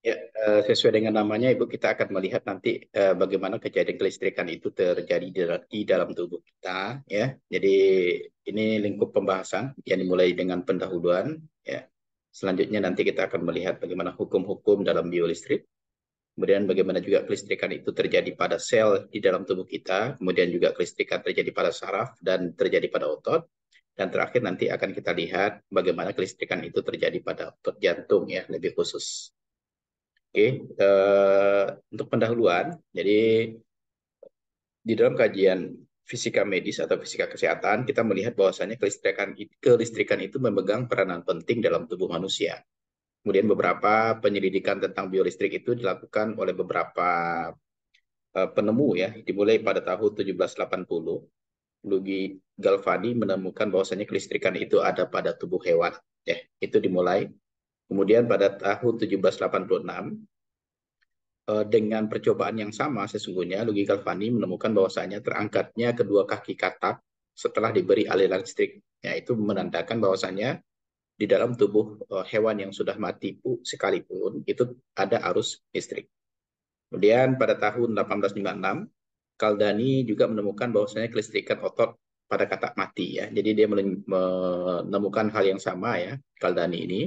Ya, sesuai dengan namanya, Ibu, kita akan melihat nanti bagaimana kejadian kelistrikan itu terjadi di dalam tubuh kita, ya. Jadi ini lingkup pembahasan yang dimulai dengan pendahuluan, ya. Selanjutnya nanti kita akan melihat bagaimana hukum-hukum dalam biolistrik, kemudian bagaimana juga kelistrikan itu terjadi pada sel di dalam tubuh kita, kemudian juga kelistrikan terjadi pada saraf dan terjadi pada otot, dan terakhir nanti akan kita lihat bagaimana kelistrikan itu terjadi pada otot jantung, ya, lebih khusus. Oke, untuk pendahuluan, jadi di dalam kajian fisika medis atau fisika kesehatan, kita melihat bahwasannya kelistrikan itu memegang peranan penting dalam tubuh manusia. Kemudian beberapa penyelidikan tentang biolistrik itu dilakukan oleh beberapa penemu, ya, dimulai pada tahun 1780. Luigi Galvani menemukan bahwasannya kelistrikan itu ada pada tubuh hewan. Ya, itu dimulai. Kemudian pada tahun 1786, dengan percobaan yang sama sesungguhnya, Luigi Galvani menemukan bahwasanya terangkatnya kedua kaki katak setelah diberi aliran listrik. Ya, itu menandakan bahwasanya di dalam tubuh hewan yang sudah mati sekalipun itu ada arus listrik. Kemudian pada tahun 1856, Caldani juga menemukan bahwasanya kelistrikan otot pada katak mati, ya. Jadi dia menemukan hal yang sama, ya, Caldani ini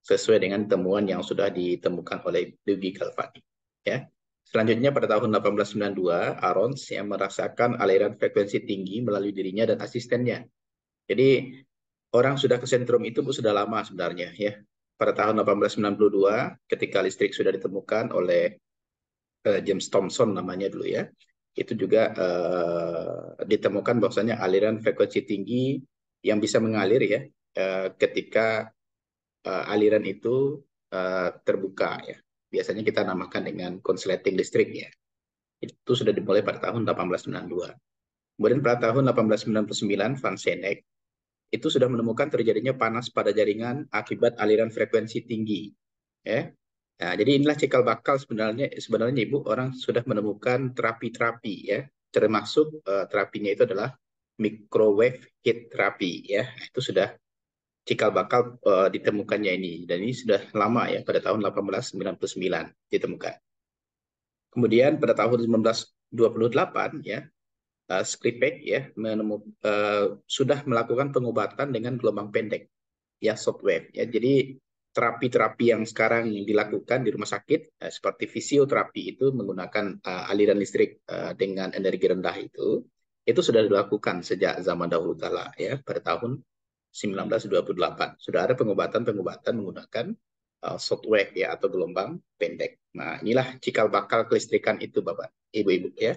sesuai dengan temuan yang sudah ditemukan oleh Luigi Galvani, ya. Selanjutnya pada tahun 1892, Arons yang merasakan aliran frekuensi tinggi melalui dirinya dan asistennya. Jadi orang sudah ke sentrum itu sudah lama sebenarnya, ya. Pada tahun 1892, ketika listrik sudah ditemukan oleh James Thomson namanya dulu, ya, itu juga ditemukan bahwasanya aliran frekuensi tinggi yang bisa mengalir, ya, ketika aliran itu terbuka, ya. Biasanya kita namakan dengan konsleting listrik, ya. Itu sudah dimulai pada tahun 1892. Kemudian pada tahun 1899, Van Seneck itu sudah menemukan terjadinya panas pada jaringan akibat aliran frekuensi tinggi, ya. Nah, jadi inilah cikal bakal sebenarnya Ibu, orang sudah menemukan terapi-terapi, ya, termasuk terapinya itu adalah microwave heat therapy, ya. Itu sudah cikal bakal ditemukannya ini, dan ini sudah lama, ya, pada tahun 1899 ditemukan. Kemudian pada tahun 1928, ya, Skripek, ya, sudah melakukan pengobatan dengan gelombang pendek, ya, shockwave, ya. Jadi terapi-terapi yang sekarang dilakukan di rumah sakit seperti fisioterapi itu menggunakan aliran listrik dengan energi rendah, itu sudah dilakukan sejak zaman dahulu kala, ya, pada tahun 1928 sudah ada pengobatan-pengobatan menggunakan shockwave, ya, atau gelombang pendek. Nah, inilah cikal bakal kelistrikan itu, Bapak, Ibu-ibu, ya.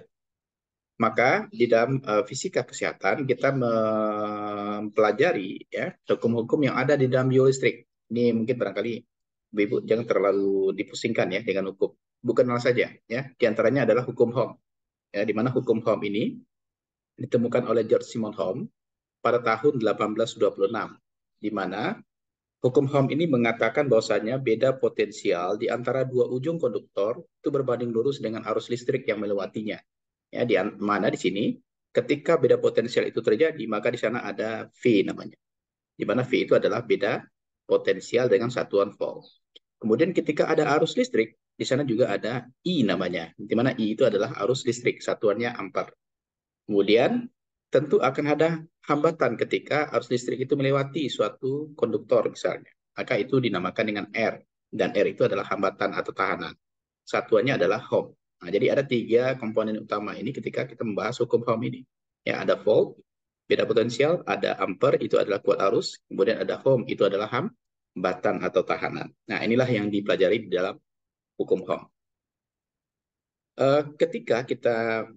Maka di dalam fisika kesehatan kita mempelajari, ya, hukum-hukum yang ada di dalam biolistrik. Ini mungkin barangkali Ibu jangan terlalu dipusingkan, ya, dengan hukum. Bukan hal saja, ya. Di antaranya adalah hukum Ohm, ya, di mana hukum Ohm ini ditemukan oleh George Simon Ohm pada tahun 1826, di mana hukum Ohm ini mengatakan bahwasanya beda potensial di antara dua ujung konduktor itu berbanding lurus dengan arus listrik yang melewatinya. Ya, di mana di sini ketika beda potensial itu terjadi, maka di sana ada V namanya. Di mana V itu adalah beda potensial dengan satuan volt. Kemudian ketika ada arus listrik, di sana juga ada I namanya. Di mana I itu adalah arus listrik, satuannya ampere. Kemudian tentu akan ada hambatan ketika arus listrik itu melewati suatu konduktor misalnya. Maka itu dinamakan dengan R. Dan R itu adalah hambatan atau tahanan. Satuannya adalah Ohm. Nah, jadi ada tiga komponen utama ini ketika kita membahas hukum Ohm ini. Ya, ada volt, beda potensial, ada ampere, itu adalah kuat arus, kemudian ada Ohm, itu adalah hambatan atau tahanan. Nah, inilah yang dipelajari di dalam hukum Ohm. Ketika kita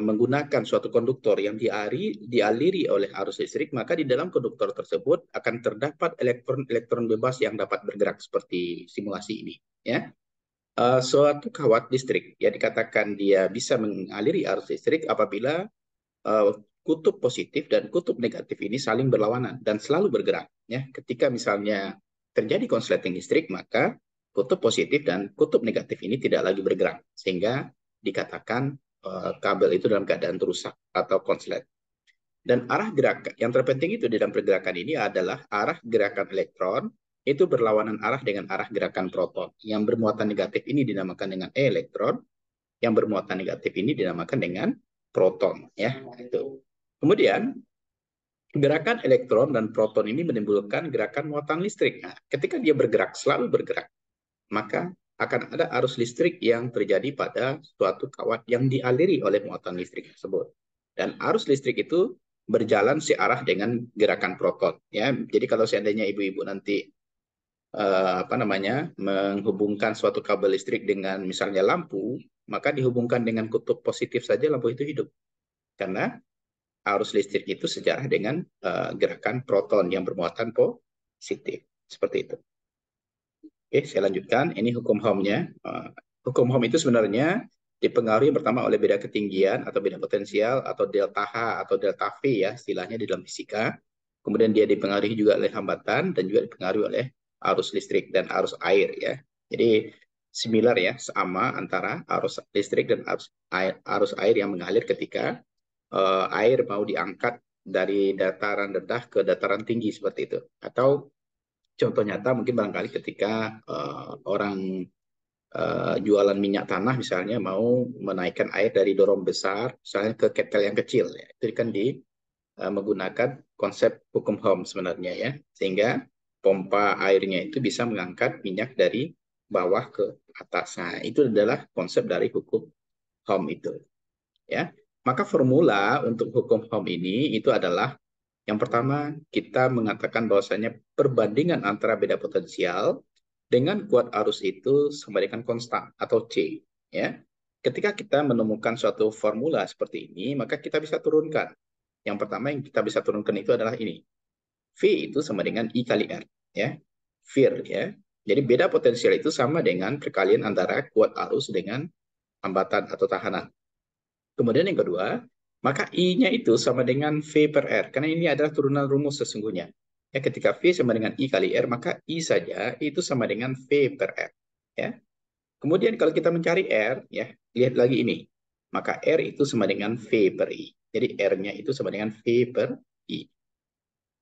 menggunakan suatu konduktor yang dialiri oleh arus listrik, maka di dalam konduktor tersebut akan terdapat elektron-elektron bebas yang dapat bergerak seperti simulasi ini, ya. Suatu kawat listrik, ya, dikatakan dia bisa mengaliri arus listrik apabila kutub positif dan kutub negatif ini saling berlawanan dan selalu bergerak, ya. Ketika misalnya terjadi konsleting listrik, maka kutub positif dan kutub negatif ini tidak lagi bergerak, sehingga dikatakan kabel itu dalam keadaan rusak atau konslet. Dan arah gerakan yang terpenting itu di dalam pergerakan ini adalah arah gerakan elektron itu berlawanan arah dengan arah gerakan proton. Yang bermuatan negatif ini dinamakan dengan elektron, yang bermuatan negatif ini dinamakan dengan proton, ya. Itu. Kemudian gerakan elektron dan proton ini menimbulkan gerakan muatan listrik. Nah, ketika dia bergerak, selalu bergerak, maka akan ada arus listrik yang terjadi pada suatu kawat yang dialiri oleh muatan listrik tersebut. Dan arus listrik itu berjalan searah dengan gerakan proton. Ya, jadi kalau seandainya ibu-ibu nanti menghubungkan suatu kabel listrik dengan misalnya lampu, maka dihubungkan dengan kutub positif saja lampu itu hidup. Karena arus listrik itu sejarah dengan gerakan proton yang bermuatan positif. Seperti itu. Oke, saya lanjutkan. Ini hukum Ohm-nya. Hukum Ohm itu sebenarnya dipengaruhi pertama oleh beda ketinggian atau beda potensial atau delta H atau delta V ya istilahnya di dalam fisika. Kemudian dia dipengaruhi juga oleh hambatan dan juga dipengaruhi oleh arus listrik dan arus air ya. Jadi similar ya, sama antara arus listrik dan arus air yang mengalir ketika air mau diangkat dari dataran rendah ke dataran tinggi seperti itu. Atau contoh nyata mungkin barangkali ketika orang jualan minyak tanah misalnya mau menaikkan air dari dorong besar misalnya ke ketel yang kecil ya. Itu kan menggunakan konsep hukum Ohm sebenarnya ya, sehingga pompa airnya itu bisa mengangkat minyak dari bawah ke atas. Nah, itu adalah konsep dari hukum Ohm itu ya. Maka formula untuk hukum Ohm ini itu adalah yang pertama kita mengatakan bahwasanya perbandingan antara beda potensial dengan kuat arus itu sama dengan konstan atau C ya. Ketika kita menemukan suatu formula seperti ini, maka kita bisa turunkan. Yang pertama yang kita bisa turunkan itu adalah ini. V itu sama dengan I kali R. Ya. VIR. Ya. Jadi beda potensial itu sama dengan perkalian antara kuat arus dengan hambatan atau tahanan. Kemudian yang kedua, maka I-nya itu sama dengan V per R. Karena ini adalah turunan rumus sesungguhnya. Ya, ketika V sama dengan I kali R, maka I saja itu sama dengan V per R. Ya. Kemudian kalau kita mencari R, ya lihat lagi ini. Maka R itu sama dengan V per I. Jadi R-nya itu sama dengan V per I.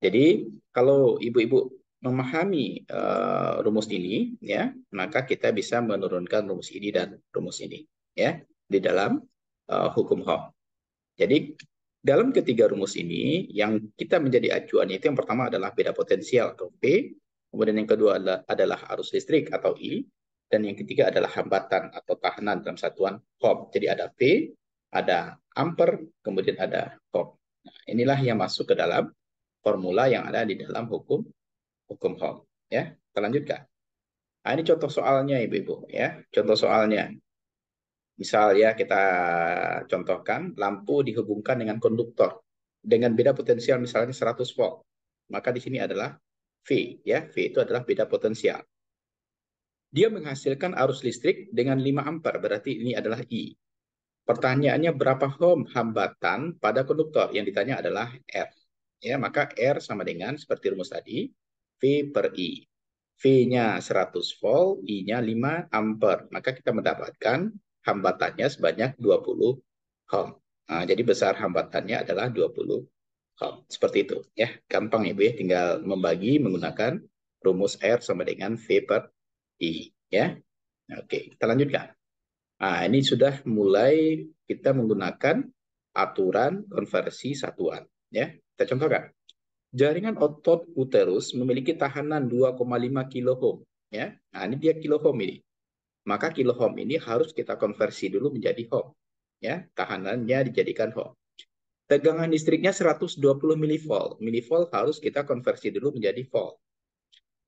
Jadi kalau ibu-ibu memahami rumus ini, ya, maka kita bisa menurunkan rumus ini dan rumus ini, ya, di dalam hukum Ohm. Jadi dalam ketiga rumus ini, yang kita menjadi acuan itu yang pertama adalah beda potensial atau P, kemudian yang kedua adalah arus listrik atau I, dan yang ketiga adalah hambatan atau tahanan dalam satuan Ohm. Jadi ada P, ada ampere, kemudian ada Ohm. Nah, inilah yang masuk ke dalam formula yang ada di dalam hukum Ohm. Ya, kita lanjutkan. Nah, ini contoh soalnya, ibu-ibu. Ya, contoh soalnya. Misal ya kita contohkan lampu dihubungkan dengan konduktor dengan beda potensial misalnya 100 volt. Maka di sini adalah V ya. V itu adalah beda potensial. Dia menghasilkan arus listrik dengan 5 ampere, berarti ini adalah I. Pertanyaannya berapa ohm hambatan pada konduktor? Yang ditanya adalah R. Ya, maka R sama dengan seperti rumus tadi, V per I. V-nya 100 volt, I-nya 5 ampere. Maka kita mendapatkan hambatannya sebanyak 20 ohm. Nah, jadi besar hambatannya adalah 20 ohm. Seperti itu. Ya, gampang ya, Bu. Tinggal membagi menggunakan rumus R sama dengan V per I. Ya. Oke, kita lanjutkan. Nah, ini sudah mulai kita menggunakan aturan konversi satuan. Ya, kita contohkan. Jaringan otot uterus memiliki tahanan 2,5 kilo ya. Nah, ini dia kilo ini. Maka kilo ini harus kita konversi dulu menjadi ohm. Ya, tahanannya dijadikan ohm. Tegangan listriknya 120 milivolt. Milivolt harus kita konversi dulu menjadi volt.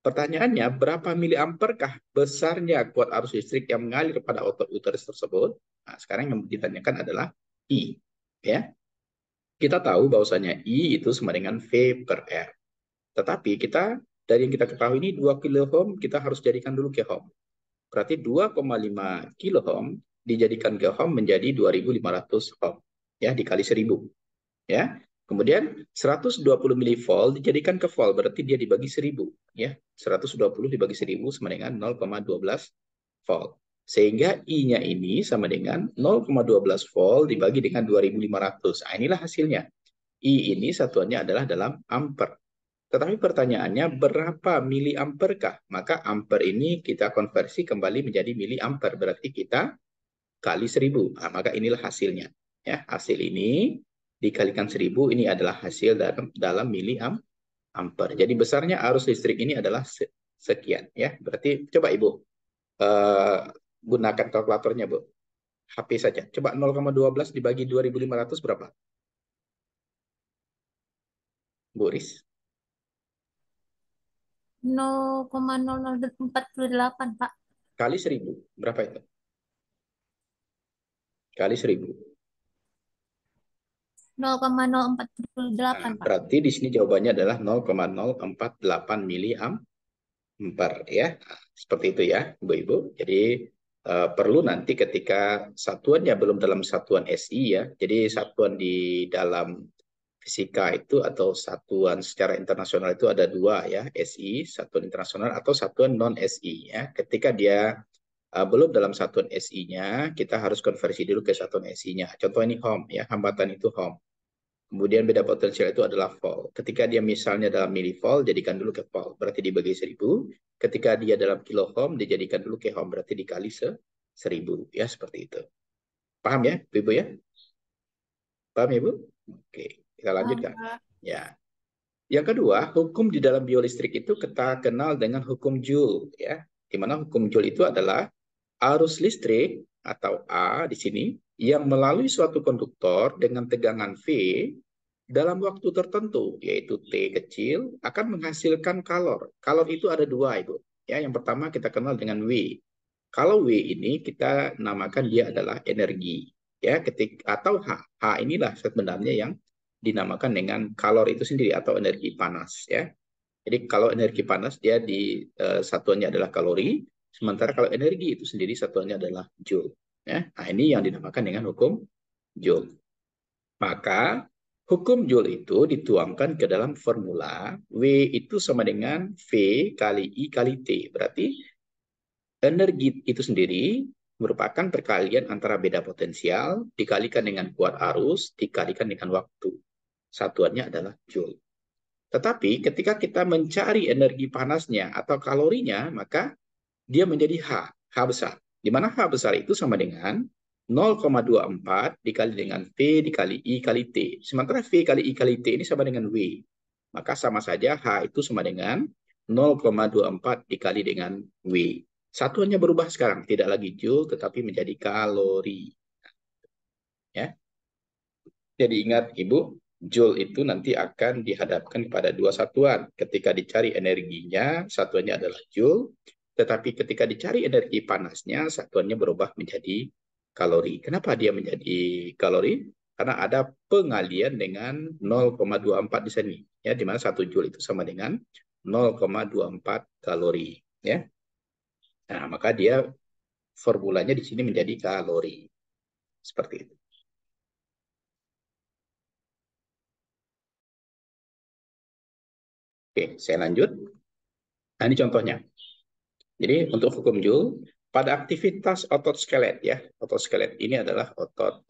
Pertanyaannya, berapa miliamperkah besarnya kuat arus listrik yang mengalir pada otot uterus tersebut? Nah, sekarang yang ditanyakan adalah I. Ya, kita tahu bahwasanya I itu sama dengan V per R. Tetapi kita dari yang kita ketahui ini 2 kilo ohm kita harus jadikan dulu ke ohm. Berarti 2,5 kilo ohm dijadikan ke ohm menjadi 2.500 ohm. Ya, dikali 1.000. Ya. Kemudian 120 milivolt dijadikan ke volt, berarti dia dibagi 1.000. Ya. 120 dibagi 1.000 sama dengan 0,12 volt. Sehingga I-nya ini sama dengan 0,12 volt dibagi dengan 2.500. Nah, inilah hasilnya. I ini satuannya adalah dalam ampere. Tetapi pertanyaannya berapa miliamperkah? Maka ampere ini kita konversi kembali menjadi miliampere. Berarti kita kali 1000. Nah, maka inilah hasilnya. Ya, hasil ini dikalikan 1000 ini adalah hasil dalam miliampere. Jadi besarnya arus listrik ini adalah sekian. Ya, berarti coba Ibu eh, gunakan kalkulatornya, Bu. HP saja. Coba 0,12 dibagi 2500 berapa? Bu Riz? 0,0048, Pak. Kali 1000. Berapa itu? Kali 1000. 0,048, Nah, Pak. berarti di sini jawabannya adalah 0,048 miliampere ya. Nah, seperti itu ya, Ibu-ibu. Jadi perlu nanti ketika satuannya belum dalam satuan SI ya. Jadi satuan di dalam fisika itu atau satuan secara internasional itu ada dua ya, SI, satuan internasional atau satuan non SI ya. Ketika dia belum dalam satuan SI-nya, kita harus konversi dulu ke satuan SI-nya. Contoh ini Ohm ya, hambatan itu Ohm. Kemudian beda potensial itu adalah volt. Ketika dia misalnya dalam milivolt, jadikan dulu ke volt, berarti dibagi 1000. Ketika dia dalam kilo ohm, dijadikan dulu ke ohm, berarti dikali 1000. Ya, seperti itu. Paham ya, Ibu ya? Paham ya, Bu? Oke, kita Paham, lanjutkan. Pak. Ya. Yang kedua, hukum di dalam biolistrik itu kita kenal dengan hukum Joule. Ya. Di mana hukum Joule itu adalah arus listrik atau A di sini yang melalui suatu konduktor dengan tegangan V dalam waktu tertentu, yaitu T kecil, akan menghasilkan kalor. Kalor itu ada dua, Ibu. Ya, yang pertama kita kenal dengan W. Kalau W ini kita namakan dia adalah energi. Ya, atau H. H inilah sebenarnya yang dinamakan dengan kalor itu sendiri atau energi panas. Ya. Jadi kalau energi panas dia di satuannya adalah kalori, sementara kalau energi itu sendiri satuannya adalah joule. Ya. Nah, ini yang dinamakan dengan hukum Joule. Maka hukum Joule itu dituangkan ke dalam formula W itu sama dengan V kali I kali T. Berarti energi itu sendiri merupakan perkalian antara beda potensial dikalikan dengan kuat arus dikalikan dengan waktu. Satuannya adalah Joule. Tetapi ketika kita mencari energi panasnya atau kalorinya, maka dia menjadi H, H besar. Di mana H besar itu sama dengan 0,24 dikali dengan V dikali I kali T. Sementara V kali I kali T ini sama dengan W. Maka sama saja H itu sama dengan 0,24 dikali dengan W. Satuannya berubah sekarang, tidak lagi joule tetapi menjadi kalori. Ya. Jadi ingat Ibu, joule itu nanti akan dihadapkan kepada dua satuan. Ketika dicari energinya, satuannya adalah joule, tetapi ketika dicari energi panasnya, satuannya berubah menjadi kalori. Kenapa dia menjadi kalori? Karena ada pengalian dengan 0,24 di sini, ya, di mana 1 joule itu sama dengan 0,24 kalori, ya. Nah, maka dia formulanya di sini menjadi kalori. Seperti itu. Oke, saya lanjut. Nah, ini contohnya. Jadi untuk hukum Joule, pada aktivitas otot skelet ya, otot skelet ini adalah otot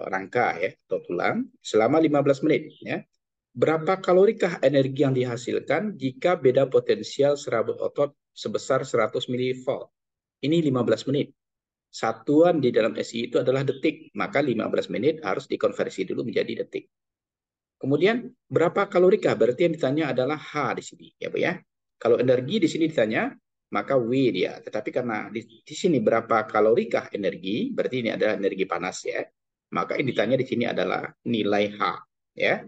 rangka ya, otot tulang selama 15 menit ya. Berapa kalorikah energi yang dihasilkan jika beda potensial serabut otot sebesar 100 milivolt? Ini 15 menit. Satuan di dalam SI itu adalah detik, maka 15 menit harus dikonversi dulu menjadi detik. Kemudian berapa kalorikah? Berarti yang ditanya adalah H di sini, ya Bu ya. Kalau energi di sini ditanya, maka W dia. Tetapi karena di sini berapa kalorikah energi, berarti ini adalah energi panas ya. Maka yang ditanya di sini adalah nilai H, ya.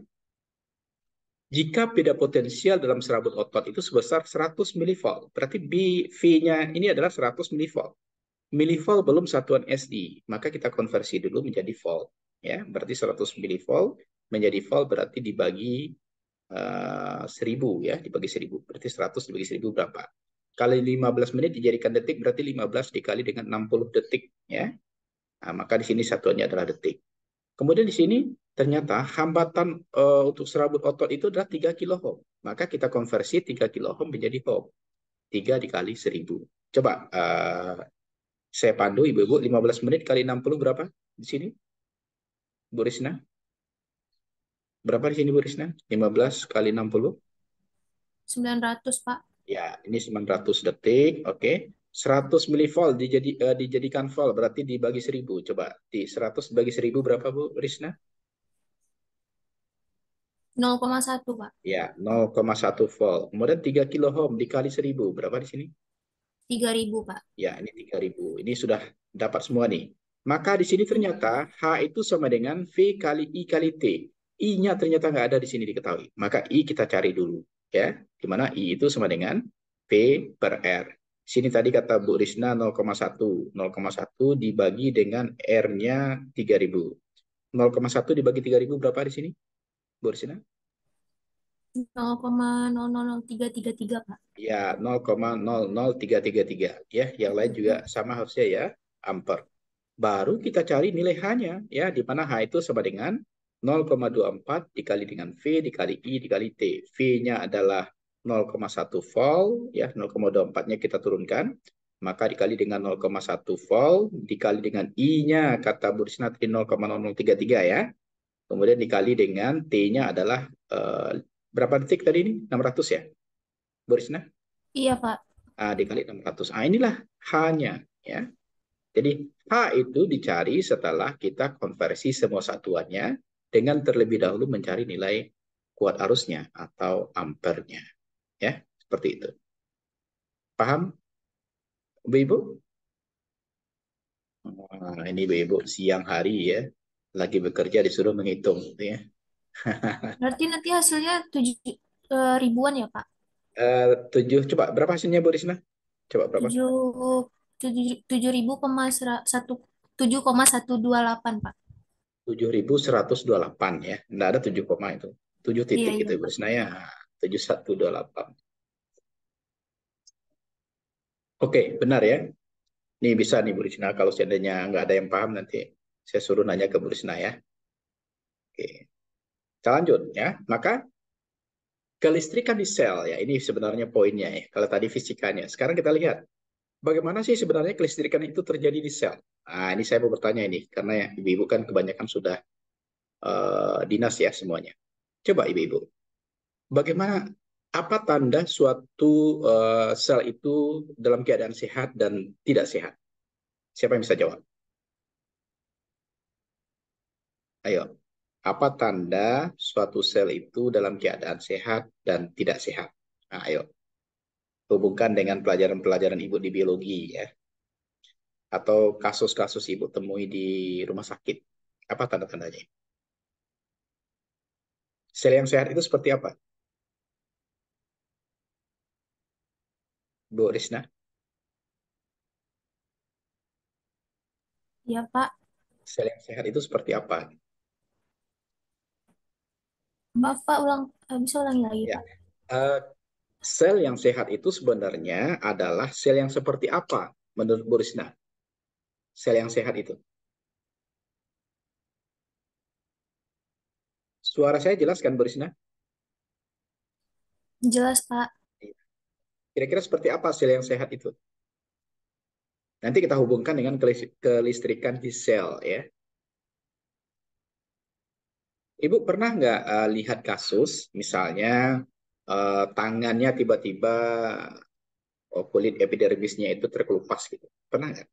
Jika beda potensial dalam serabut otot itu sebesar 100 milivolt, berarti V-nya ini adalah 100 milivolt. Milivolt belum satuan SI, maka kita konversi dulu menjadi volt. Ya, berarti 100 milivolt menjadi volt berarti dibagi 1000 ya, dibagi 1000. Berarti 100 dibagi 1000 berapa? Kali 15 menit dijadikan detik berarti 15 dikali dengan 60 detik ya. Nah, maka di sini satuannya adalah detik. Kemudian di sini ternyata hambatan untuk serabut otot itu adalah 3 kilo ohm. Maka kita konversi 3 kilo ohm menjadi ohm. 3 dikali 1000. Coba saya pandu ibu-ibu 15 menit kali 60 berapa di sini? Bu Risna? Berapa di sini Bu Risna? 15 kali 60? 900, Pak. Ya, ini 900 detik, oke. 100 milivolt dijadikan volt, berarti dibagi 1000. Coba, di 100 bagi 1000 berapa, Bu Risna? 0,1, Pak. Ya, 0,1 volt. Kemudian 3 kilo ohm dikali 1000, berapa di sini? 3.000, Pak. Ya, ini 3000. Ini sudah dapat semua nih. Maka di sini Iya. ternyata H itu sama dengan V kali I kali T. I-nya ternyata nggak ada di sini diketahui. Maka I kita cari dulu. Ya, di mana I itu sama dengan V per R. Sini tadi kata Bu Risna 0,1. 0,1 dibagi dengan R-nya 3000. 0,1 dibagi 3000 berapa di sini, Bu Risna? 0,00333, Pak. Ya, 0,00333. Ya, yang lain juga sama harusnya ya, ampere. Baru kita cari nilai H-nya, ya, di mana H itu sama dengan 0,24 dikali dengan V dikali I dikali T. V-nya adalah 0,1 volt, ya, 0,24-nya kita turunkan, maka dikali dengan 0,1 volt, dikali dengan I-nya, kata Bu Risna tadi 0,0033 ya, kemudian dikali dengan T-nya adalah berapa detik tadi ini? 600 ya, Bu Risna? Iya, Pak. Dikali 600. Inilah H-nya, ya. Jadi H itu dicari setelah kita konversi semua satuannya dengan terlebih dahulu mencari nilai kuat arusnya atau ampernya. Ya, seperti itu. Paham, Ibu-ibu? Ini Ibu-ibu siang hari ya, lagi bekerja disuruh menghitung, gitu ya. Berarti nanti hasilnya 7 ribuan ya, Pak? 7, coba berapa hasilnya Bu Risna? Coba berapa? 7,128, Pak. 7.128 ya. Nggak ada 7 koma itu. 7 Iya, titik iya, itu Bu Pak. Risna ya. 7128. Oke, benar ya. Ini bisa nih Bu Risna, kalau seandainya nggak ada yang paham nanti saya suruh nanya ke Bu Risna ya. Oke, kita lanjut ya. Maka kelistrikan di sel ya, ini sebenarnya poinnya ya. Kalau tadi fisikanya, sekarang kita lihat bagaimana sih sebenarnya kelistrikan itu terjadi di sel. Nah, ini saya mau bertanya ini karena ya, ibu-ibu kan kebanyakan sudah dinas ya semuanya. Coba ibu-ibu, bagaimana apa tanda suatu sel itu dalam keadaan sehat dan tidak sehat? Siapa yang bisa jawab? Ayo, apa tanda suatu sel itu dalam keadaan sehat dan tidak sehat? Nah, ayo, hubungkan dengan pelajaran-pelajaran Ibu di biologi ya, atau kasus-kasus Ibu temui di rumah sakit. Apa tanda-tandanya? Sel yang sehat itu seperti apa, Bu Risna? Iya, Pak. Sel yang sehat itu seperti apa? Maaf, Pak, bisa ulangi lagi, Ya, Pak. eh, sel yang sehat itu sebenarnya adalah sel yang seperti apa menurut Bu Risna? Sel yang sehat itu. Suara saya jelas kan, Bu Risna? Jelas, Pak. Kira-kira seperti apa sel yang sehat itu? Nanti kita hubungkan dengan kelistrikan di sel ya. Ibu pernah nggak lihat kasus, misalnya tangannya tiba-tiba kulit epidermisnya itu terkelupas gitu? Pernah nggak?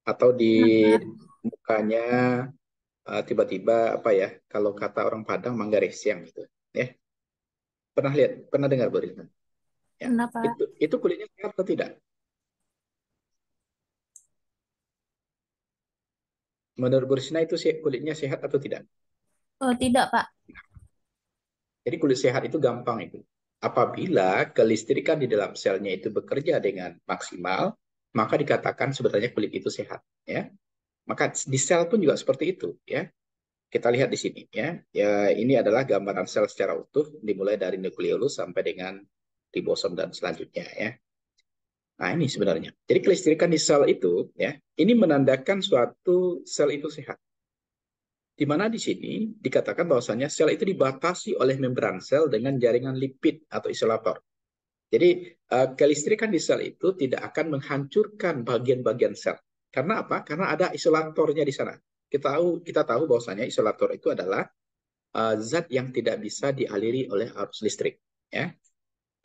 Atau di Nah, Pak. mukanya tiba-tiba apa ya? Kalau kata orang Padang mangga resiang gitu, ya? Pernah lihat? Pernah dengar Bu Risma? Ya. Nah, Pak. Itu kulitnya sehat atau tidak? Menurut Bu Risma itu kulitnya sehat atau tidak? Oh, tidak, Pak. Jadi kulit sehat itu gampang itu. Apabila kelistrikan di dalam selnya itu bekerja dengan maksimal, maka dikatakan sebenarnya kulit itu sehat. Ya, maka di sel pun juga seperti itu. Ya, kita lihat di sini. Ya, ini adalah gambaran sel secara utuh, dimulai dari nukleolus sampai dengan ribosom dan selanjutnya. Ya, nah ini sebenarnya. Jadi kelistrikan di sel itu, ya, ini menandakan suatu sel itu sehat. Di mana di sini dikatakan bahwasanya sel itu dibatasi oleh membran sel dengan jaringan lipid atau isolator. Jadi kelistrikan di sel itu tidak akan menghancurkan bagian-bagian sel. Karena apa? Karena ada isolatornya di sana. Kita tahu bahwasanya isolator itu adalah zat yang tidak bisa dialiri oleh arus listrik. Ya,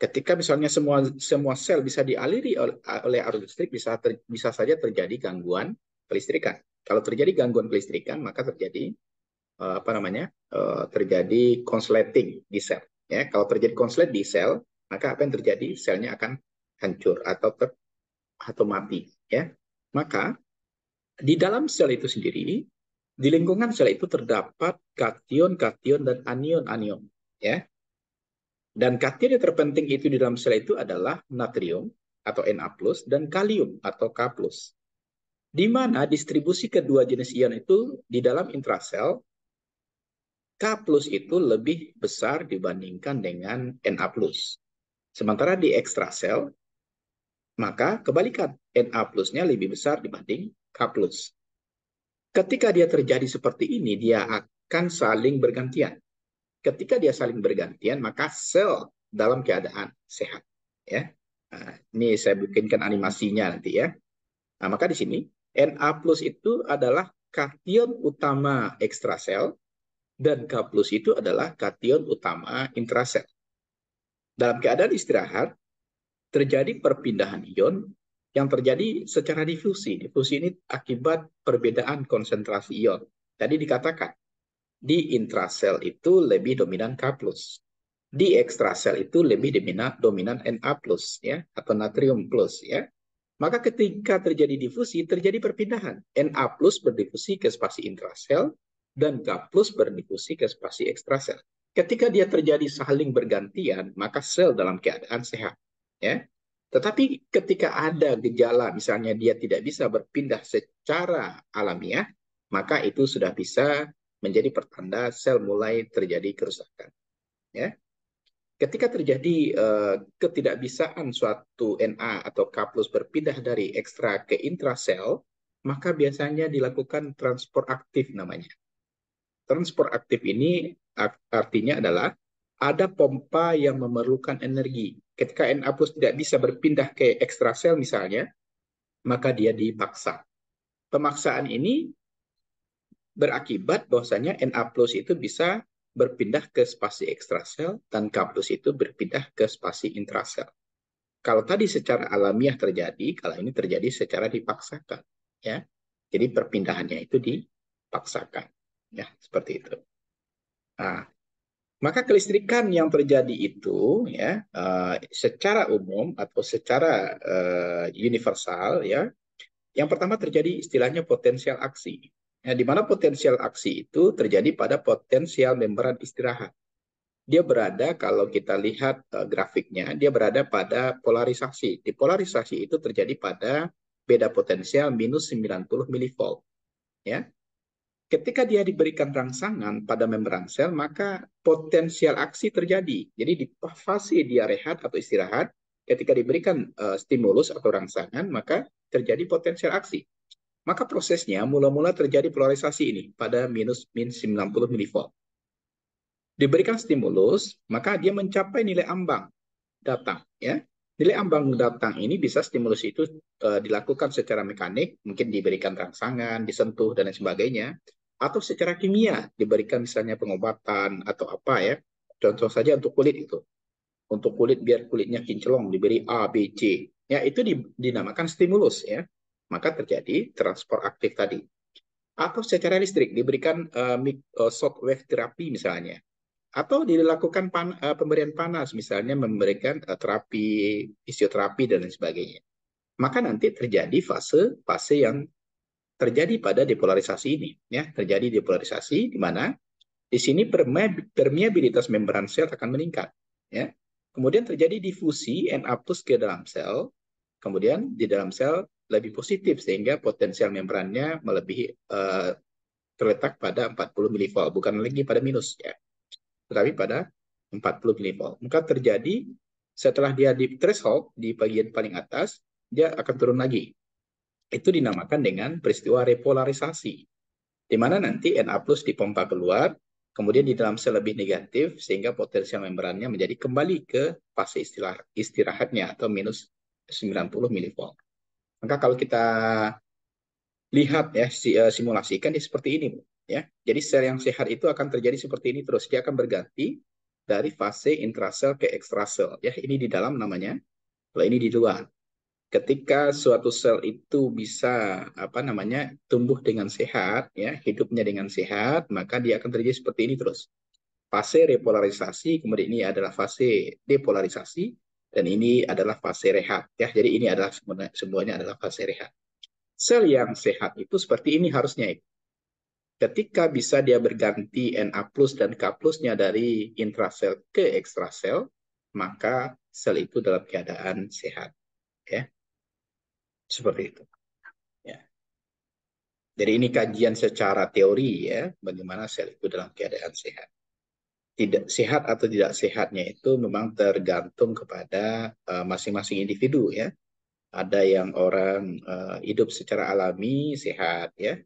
ketika misalnya semua sel bisa dialiri oleh arus listrik, bisa saja terjadi gangguan kelistrikan. Kalau terjadi gangguan kelistrikan, maka terjadi terjadi konsleting di sel. Ya, kalau terjadi konslet di sel, maka apa yang terjadi? Selnya akan hancur atau mati. Ya, maka di dalam sel itu sendiri, di lingkungan sel itu terdapat kation, dan anion-anion. Ya, dan kation yang terpenting itu di dalam sel itu adalah natrium atau Na+, dan kalium atau K+. Di mana distribusi kedua jenis ion itu di dalam intrasel, K+ itu lebih besar dibandingkan dengan Na+. Sementara di ekstrasel, maka kebalikan, Na+-nya lebih besar dibanding K+. Ketika dia terjadi seperti ini, dia akan saling bergantian. Ketika dia saling bergantian, maka sel dalam keadaan sehat. Ya, nah, ini saya bikinkan animasinya nanti ya. Nah, maka di sini Na+ itu adalah kation utama ekstrasel dan K+ itu adalah kation utama intrasel. Dalam keadaan istirahat, terjadi perpindahan ion yang terjadi secara difusi. Difusi ini akibat perbedaan konsentrasi ion. Tadi dikatakan, di intrasel itu lebih dominan K+. Di ekstrasel itu lebih dominan Na+, ya, atau natrium plus, ya. Maka ketika terjadi difusi, terjadi perpindahan. Na+ berdifusi ke spasi intrasel dan K+ berdifusi ke spasi ekstrasel. Ketika dia terjadi saling bergantian, maka sel dalam keadaan sehat. Ya. Tetapi ketika ada gejala, misalnya dia tidak bisa berpindah secara alamiah, maka itu sudah bisa menjadi pertanda sel mulai terjadi kerusakan. Ya. Ketika terjadi ketidakbisaan suatu Na atau K+ berpindah dari ekstra ke intrasel, maka biasanya dilakukan transport aktif namanya. Transport aktif ini artinya adalah ada pompa yang memerlukan energi. Ketika Na+ tidak bisa berpindah ke ekstrasel misalnya, maka dia dipaksa. Pemaksaan ini berakibat bahwasanya Na+ itu bisa berpindah ke spasi ekstrasel dan K+ itu berpindah ke spasi intrasel. Kalau tadi secara alamiah terjadi, kalau ini terjadi secara dipaksakan, ya. Jadi perpindahannya itu dipaksakan, ya, seperti itu. Nah, maka kelistrikan yang terjadi itu, ya, secara umum atau secara universal, ya, yang pertama terjadi istilahnya potensial aksi. Ya, di mana potensial aksi itu terjadi pada potensial membran istirahat. Dia berada, kalau kita lihat grafiknya, dia berada pada polarisasi. Di polarisasi itu terjadi pada beda potensial minus 90 milivolt. Ya. Ketika dia diberikan rangsangan pada membran sel, maka potensial aksi terjadi. Jadi di fase dia rehat atau istirahat, ketika diberikan stimulus atau rangsangan, maka terjadi potensial aksi. Maka prosesnya mula-mula terjadi polarisasi ini pada minus 90 milivolt. Diberikan stimulus, maka dia mencapai nilai ambang datang. Ya, nilai ambang datang ini bisa stimulus itu dilakukan secara mekanik, mungkin diberikan rangsangan, disentuh dan lain sebagainya, atau secara kimia diberikan misalnya pengobatan atau apa ya. Contoh saja untuk kulit itu, untuk kulit biar kulitnya kinclong diberi A, B, C. Ya, itu dinamakan stimulus ya. Maka terjadi transport aktif tadi. Atau secara listrik diberikan shock wave terapi misalnya, atau dilakukan pemberian panas, misalnya memberikan terapi, fisioterapi, dan lain sebagainya. Maka nanti terjadi fase yang terjadi pada depolarisasi ini. Ya, terjadi depolarisasi di mana di sini permeabilitas membran sel akan meningkat. Ya. Kemudian terjadi difusi Na+ ke dalam sel, kemudian di dalam sel lebih positif, sehingga potensial membrannya melebihi terletak pada 40 milivolt, bukan lagi pada minus. Ya, tetapi pada 40 milivolt. Maka terjadi setelah dia di threshold di bagian paling atas, dia akan turun lagi. Itu dinamakan dengan peristiwa repolarisasi, di mana nanti Na+ dipompa keluar, kemudian di dalam sel lebih negatif, sehingga potensial membrannya menjadi kembali ke fase istirahatnya atau minus 90 milivolt. Maka kalau kita lihat ya, simulasikan seperti ini. Ya, jadi sel yang sehat itu akan terjadi seperti ini terus. Dia akan berganti dari fase intrasel ke ekstrasel. Ya, ini di dalam namanya, kalau ini di luar. Ketika suatu sel itu bisa tumbuh dengan sehat, ya, hidupnya dengan sehat, maka dia akan terjadi seperti ini terus. Fase repolarisasi, kemudian ini adalah fase depolarisasi, dan ini adalah fase rehat. Ya, jadi ini adalah semuanya adalah fase rehat. Sel yang sehat itu seperti ini harusnya. Ketika bisa dia berganti Na plus dan K plusnya dari intrasel ke ekstrasel, maka sel itu dalam keadaan sehat. Ya, seperti itu. Ya. Jadi ini kajian secara teori ya, bagaimana sel itu dalam keadaan sehat. Tidak sehat atau tidak sehatnya itu memang tergantung kepada masing-masing individu ya. Ada yang orang hidup secara alami sehat ya,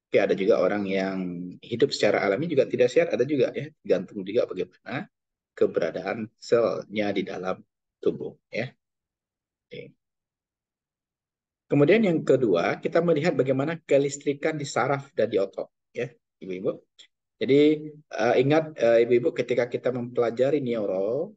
tapi ada juga orang yang hidup secara alami juga tidak sehat, ada juga ya, tergantung juga bagaimana keberadaan selnya di dalam tubuh ya. Oke. Kemudian yang kedua, kita melihat bagaimana kelistrikan di saraf dan di otot ya, Ibu-ibu. Jadi ingat Ibu-ibu, ketika kita mempelajari neuro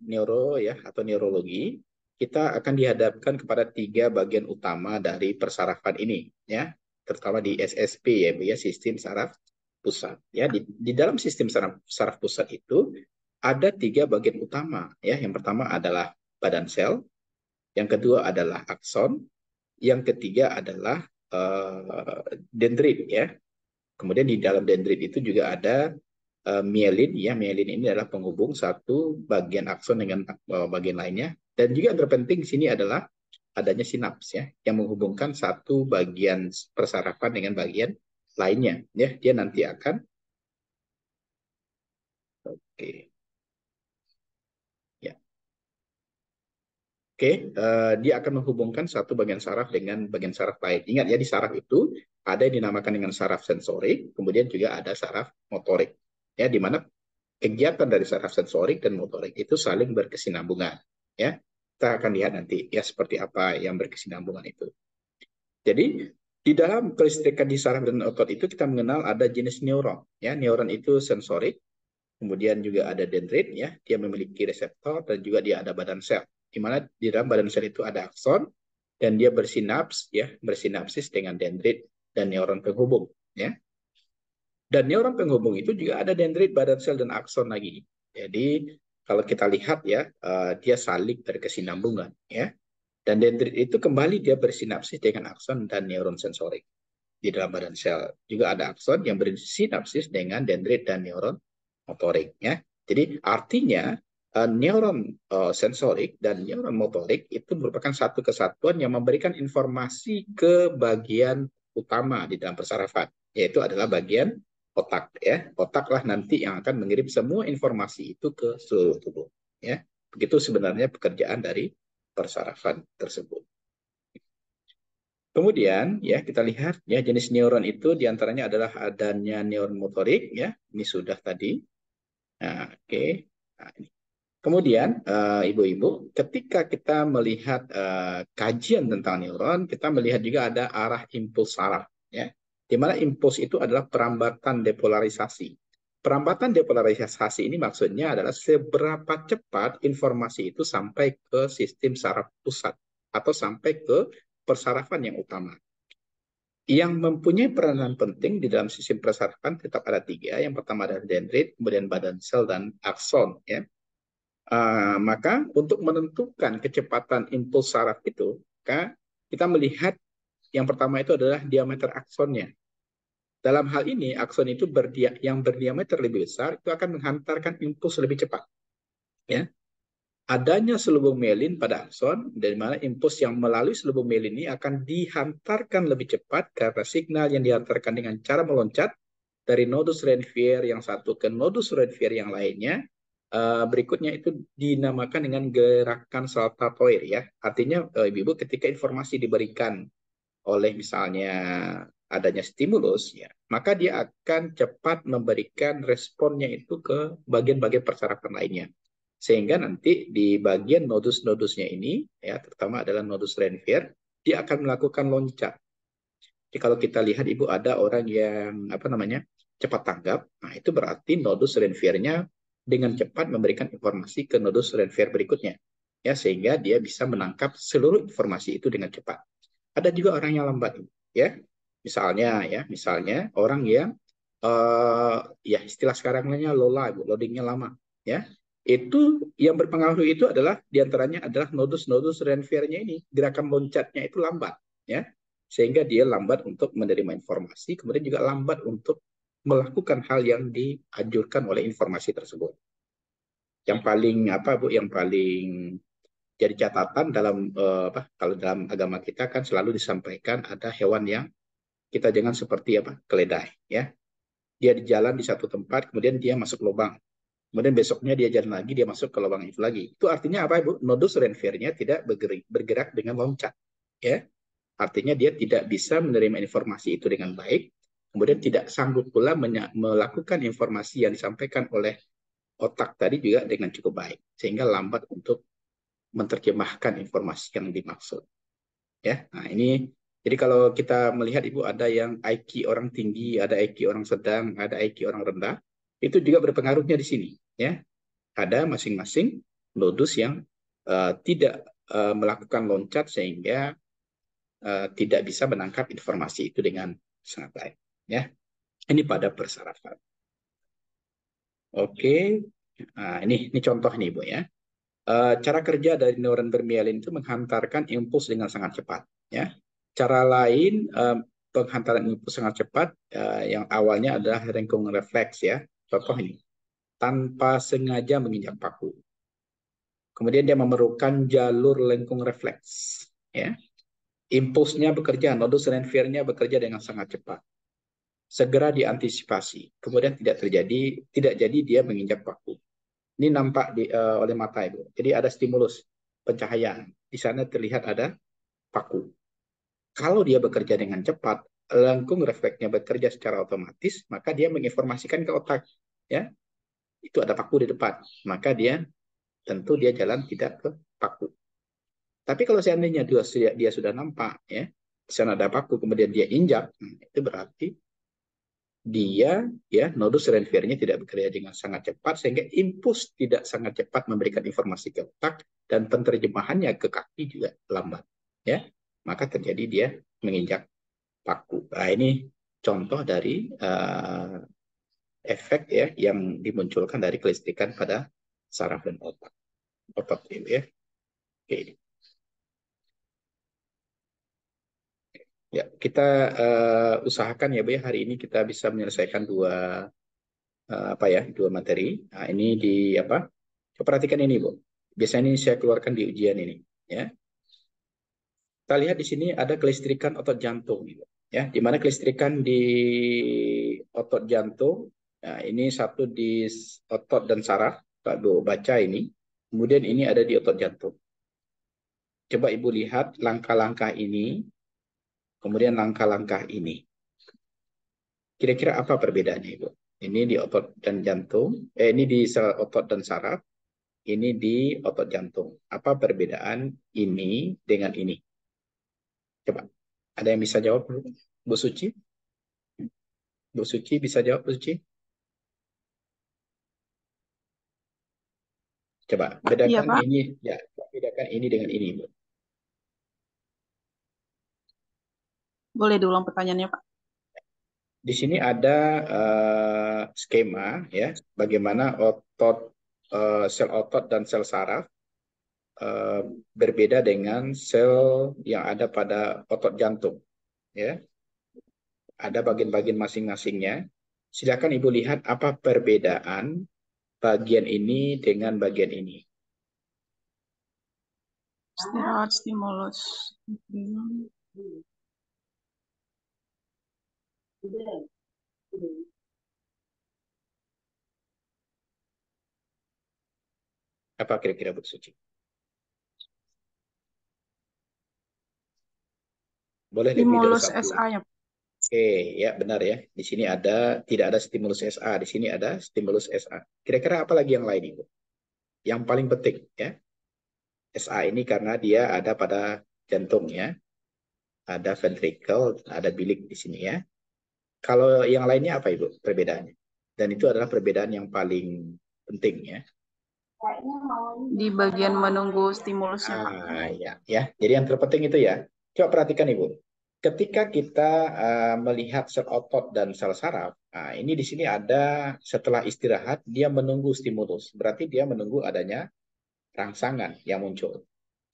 ya atau neurologi, kita akan dihadapkan kepada tiga bagian utama dari persarafan ini ya, terutama di SSP ya Bu ya, sistem saraf pusat ya. Di dalam sistem saraf pusat itu ada tiga bagian utama ya. Yang pertama adalah badan sel, yang kedua adalah akson, yang ketiga adalah dendrit ya. Kemudian di dalam dendrit itu juga ada mielin ya. Mielin ini adalah penghubung satu bagian akson dengan bagian lainnya. Dan juga yang terpenting di sini adalah adanya sinaps ya, yang menghubungkan satu bagian persarafan dengan bagian lainnya ya. Dia nanti akan oke ya. Oke, dia akan menghubungkan satu bagian saraf dengan bagian saraf lain. Ingat ya, di saraf itu ada yang dinamakan dengan saraf sensorik, kemudian juga ada saraf motorik. Ya, di mana kegiatan dari saraf sensorik dan motorik itu saling berkesinambungan. Ya, kita akan lihat nanti ya seperti apa yang berkesinambungan itu. Jadi di dalam kelistrikan di saraf dan otot itu kita mengenal ada jenis neuron. Ya, neuron itu sensorik, kemudian juga ada dendrit ya, dia memiliki reseptor dan juga dia ada badan sel. Di mana di dalam badan sel itu ada akson dan dia bersinaps ya, bersinapsis dengan dendrit dan neuron penghubung ya. Dan neuron penghubung itu juga ada dendrit, badan sel dan akson lagi. Jadi kalau kita lihat ya, dia saling berkesinambungan ya. Dan dendrit itu kembali dia bersinapsis dengan akson dan neuron sensorik di dalam badan sel. Juga ada akson yang bersinapsis dengan dendrit dan neuron motorik ya. Jadi artinya neuron sensorik dan neuron motorik itu merupakan satu kesatuan yang memberikan informasi ke bagian utama di dalam persarafan, yaitu adalah bagian otak ya. Otaklah nanti yang akan mengirim semua informasi itu ke seluruh tubuh ya. Begitu sebenarnya pekerjaan dari persarafan tersebut. Kemudian ya kita lihat ya jenis neuron itu diantaranya adalah adanya neuron motorik ya, ini sudah tadi. Nah, oke. Nah, ini. Kemudian ibu-ibu, ketika kita melihat kajian tentang neuron, kita melihat juga ada arah impuls saraf ya. Di mana impuls itu adalah perambatan depolarisasi. Perambatan depolarisasi ini maksudnya adalah seberapa cepat informasi itu sampai ke sistem saraf pusat atau sampai ke persarafan yang utama. Yang mempunyai peranan penting di dalam sistem persarafan tetap ada tiga. Yang pertama adalah dendrit, kemudian badan sel, dan akson. Ya. Maka untuk menentukan kecepatan impuls saraf itu, maka kita melihat yang pertama itu adalah diameter aksonnya. Dalam hal ini, akson itu yang berdiameter lebih besar itu akan menghantarkan impuls lebih cepat. Ya. Adanya selubung mielin pada akson, dari mana impuls yang melalui selubung mielin ini akan dihantarkan lebih cepat karena signal yang dihantarkan dengan cara meloncat dari nodus Ranvier yang satu ke nodus Ranvier yang lainnya. Berikutnya itu dinamakan dengan gerakan saltatoir ya. Artinya ibu-ibu ketika informasi diberikan oleh misalnya adanya stimulus ya, maka dia akan cepat memberikan responnya itu ke bagian-bagian persarafan lainnya. Sehingga nanti di bagian nodus-nodusnya ini, ya terutama adalah nodus Ranvier, dia akan melakukan loncat. Jadi kalau kita lihat Ibu ada orang yang cepat tanggap, nah itu berarti nodus Renfiernya dengan cepat memberikan informasi ke nodus Renfier berikutnya, ya sehingga dia bisa menangkap seluruh informasi itu dengan cepat. Ada juga orang yang lambat, ya. Misalnya orang yang ya istilah sekarang namanya lola, loadingnya lama, ya. Itu yang berpengaruh itu adalah diantaranya adalah nodus-nodus Renfiernya ini, gerakan loncatnya itu lambat, ya, sehingga dia lambat untuk menerima informasi, kemudian juga lambat untuk melakukan hal yang dianjurkan oleh informasi tersebut. Yang paling apa Bu? Yang paling jadi catatan dalam kalau dalam agama kita kan selalu disampaikan ada hewan yang kita jangan seperti apa? Keledai, ya. Dia di jalan di satu tempat, kemudian dia masuk lubang. Kemudian besoknya dia jalan lagi, dia masuk ke lubang itu lagi. Itu artinya apa, Ibu? Nodus Renfiernya tidak bergerak dengan loncat, ya. Artinya dia tidak bisa menerima informasi itu dengan baik, kemudian tidak sanggup pula melakukan informasi yang disampaikan oleh otak tadi juga dengan cukup baik, sehingga lambat untuk menerjemahkan informasi yang dimaksud. Ya, nah ini jadi kalau kita melihat Ibu ada yang IQ orang tinggi, ada IQ orang sedang, ada IQ orang rendah, itu juga berpengaruhnya di sini. Ya, ada masing-masing nodus yang tidak melakukan loncat sehingga tidak bisa menangkap informasi itu dengan sangat baik. Ya, ini pada persyaratan. Oke, nah, ini contoh nih Bu ya. Cara kerja dari neuron bermielin itu menghantarkan impuls dengan sangat cepat. Ya, cara lain penghantaran impuls sangat cepat yang awalnya adalah rengkungan refleks ya. Contoh ini, tanpa sengaja menginjak paku. Kemudian dia memerlukan jalur lengkung refleks. Ya, impulsnya bekerja, nodus Renfiernya bekerja dengan sangat cepat. Segera diantisipasi. Kemudian tidak jadi dia menginjak paku. Ini nampak oleh mata Ibu. Jadi ada stimulus pencahayaan. Di sana terlihat ada paku. Kalau dia bekerja dengan cepat, lengkung refleksnya bekerja secara otomatis, maka dia menginformasikan ke otak, ya, itu ada paku di depan. Maka tentu dia jalan tidak ke paku. Tapi kalau seandainya dia sudah nampak, ya, di sana ada paku, kemudian dia injak, itu berarti nodus Renfiernya tidak bekerja dengan sangat cepat sehingga impuls tidak sangat cepat memberikan informasi ke otak dan penerjemahannya ke kaki juga lambat, ya, maka terjadi dia menginjak paku. Nah, ini contoh dari efek ya yang dimunculkan dari kelistrikan pada saraf dan otot itu ya. Oke. Ya, kita usahakan ya Bu ya hari ini kita bisa menyelesaikan dua materi. Nah, ini di apa? Coba perhatikan ini, Bu. Biasanya ini saya keluarkan di ujian ini, ya. Kita lihat di sini ada kelistrikan otot jantung, gitu. Ya, di mana kelistrikan di otot jantung. Nah, ini satu di otot dan saraf. Pak Bu baca ini. Kemudian ini ada di otot jantung. Coba Ibu lihat langkah-langkah ini, kemudian langkah-langkah ini. Kira-kira apa perbedaannya, Ibu? Ini di otot dan jantung, ini di sel otot dan saraf, ini di otot jantung. Apa perbedaan ini dengan ini? Coba, ada yang bisa jawab? Bu Suci? Bu Suci bisa jawab, Bu Suci? Coba, Iya, bedakan Pak. ini, ya, bedakan ini dengan ini, Bu. Boleh diulang pertanyaannya, Pak? Di sini ada skema, ya, bagaimana sel otot dan sel saraf eh, berbeda dengan sel yang ada pada otot jantung, ya. Ada bagian-bagian masing-masingnya. Silakan Ibu lihat apa perbedaan bagian ini dengan bagian ini. Istirahat, stimulus. Apa kira-kira Bu Suci? Boleh lebih dari Stimulus satu. SA ya, Pak. Oke, ya benar ya. Di sini tidak ada stimulus SA, di sini ada stimulus SA. Kira-kira apa lagi yang lain Ibu? Yang paling penting ya. SA ini karena dia ada pada jantung ya. Ada ventricle, ada bilik di sini ya. Kalau yang lainnya apa Ibu perbedaannya? Dan itu adalah perbedaan yang paling penting ya. Di bagian menunggu stimulusnya, Pak. Ya, ya. Jadi yang terpenting itu ya. Coba perhatikan Ibu. Ketika kita melihat sel otot dan sel saraf, nah, ini di sini ada setelah istirahat dia menunggu stimulus. Berarti dia menunggu adanya rangsangan yang muncul.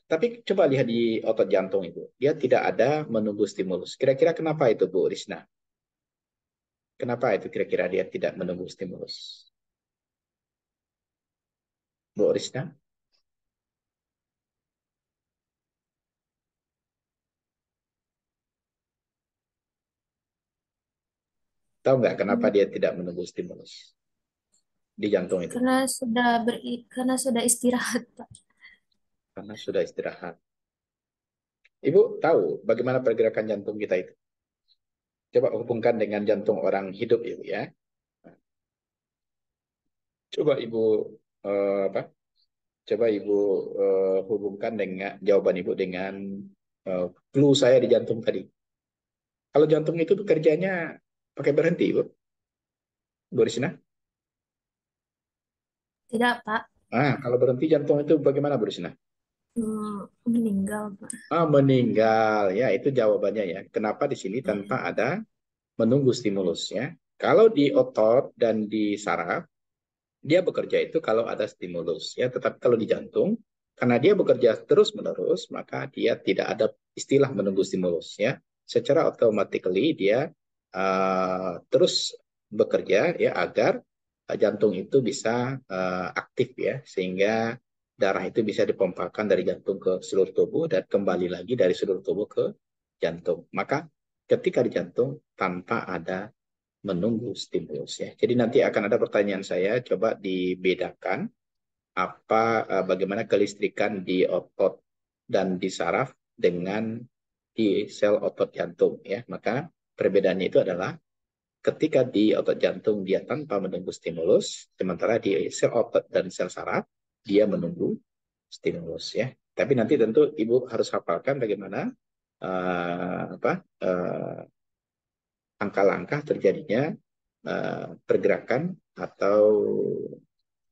Tapi coba lihat di otot jantung itu, dia tidak ada menunggu stimulus. Kira-kira kenapa itu Bu Risna? Kenapa itu kira-kira dia tidak menunggu stimulus? Bu Risna, tahu nggak kenapa Hmm, dia tidak menunggu stimulus di jantung itu? karena sudah istirahat, Pak. Karena sudah istirahat. Ibu tahu bagaimana pergerakan jantung kita itu? Coba hubungkan dengan jantung orang hidup Ibu ya. Coba Ibu apa? Coba Ibu hubungkan dengan jawaban Ibu dengan clue saya di jantung tadi. Kalau jantung itu bekerjanya pakai berhenti, Ibu. Bu Risna? Tidak, Pak. Kalau berhenti jantung itu bagaimana, Bu Risna? Meninggal, Pak. Meninggal. Ya, itu jawabannya ya. Kenapa di sini tanpa ada menunggu stimulus ya? Kalau di otot dan di saraf, dia bekerja itu kalau ada stimulus ya. Tetapi kalau di jantung, karena dia bekerja terus-menerus, maka dia tidak ada istilah menunggu stimulus ya. Secara automatically dia terus bekerja ya agar jantung itu bisa aktif ya, sehingga darah itu bisa dipompakan dari jantung ke seluruh tubuh dan kembali lagi dari seluruh tubuh ke jantung. Maka ketika di jantung tanpa ada menunggu stimulus ya. Jadi nanti akan ada pertanyaan saya, coba dibedakan bagaimana kelistrikan di otot dan di saraf dengan di sel otot jantung ya. Maka perbedaannya itu adalah ketika di otot jantung dia tanpa menunggu stimulus, sementara di sel otot dan sel saraf dia menunggu stimulus ya. Tapi nanti tentu Ibu harus hafalkan bagaimana apa langkah-langkah terjadinya pergerakan atau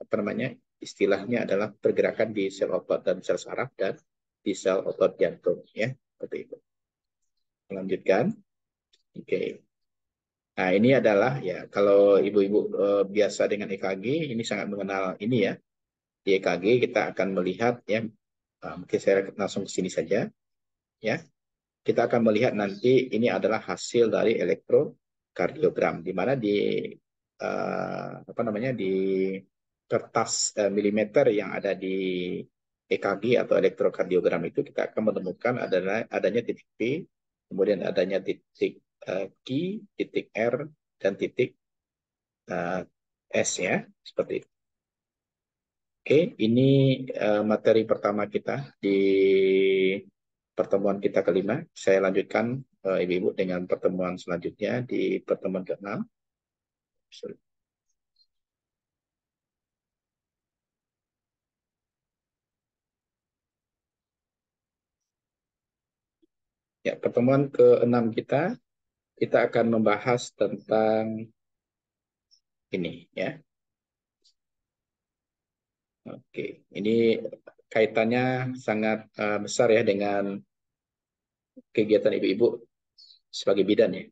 apa namanya istilahnya adalah pergerakan di sel otot dan sel saraf dan di sel otot jantung ya seperti itu. Melanjutkan, oke. Okay. Nah ini adalah ya kalau ibu-ibu biasa dengan EKG ini sangat mengenal ini ya. Di EKG kita akan melihat ya, mungkin saya langsung ke sini saja ya. Kita akan melihat nanti ini adalah hasil dari elektrokardiogram di mana di apa namanya di kertas milimeter yang ada di EKG atau elektrokardiogram itu kita akan menemukan adanya titik P, kemudian adanya titik Q, titik R, dan titik eh, S ya, seperti itu. Oke, ini materi pertama kita di pertemuan kita kelima. Saya lanjutkan Ibu-Ibu dengan pertemuan selanjutnya di pertemuan keenam. Ya, pertemuan keenam kita akan membahas tentang ini ya. Oke, ini kaitannya sangat besar ya dengan kegiatan ibu-ibu sebagai bidan ya.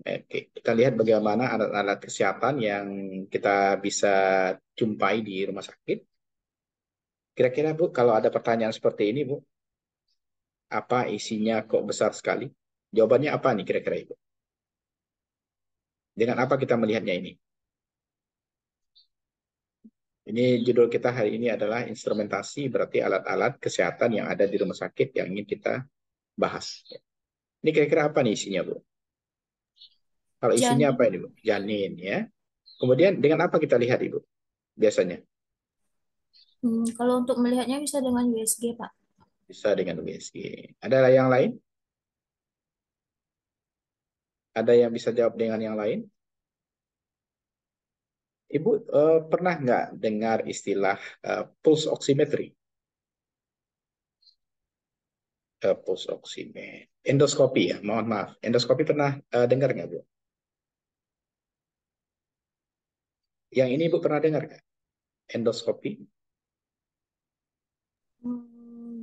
Oke, kita lihat bagaimana alat-alat kesehatan yang kita bisa jumpai di rumah sakit. Kira-kira Bu, kalau ada pertanyaan seperti ini Bu, apa isinya kok besar sekali? Jawabannya apa nih kira-kira Ibu? Dengan apa kita melihatnya ini? Ini judul kita hari ini adalah instrumentasi, berarti alat-alat kesehatan yang ada di rumah sakit yang ingin kita bahas. Ini kira-kira apa nih isinya Bu? Kalau isinya apa Janin. ini Bu? Janin ya. Kemudian dengan apa kita lihat Ibu biasanya? Kalau untuk melihatnya bisa dengan USG, Pak. Bisa dengan USG. Ada yang lain? Ada yang bisa jawab dengan yang lain? Ibu pernah nggak dengar istilah pulse oximetry? Pulse oximetry. Endoskopi ya, mohon maaf. Endoskopi pernah dengar nggak Bu? Yang ini Ibu pernah dengar nggak? Endoskopi?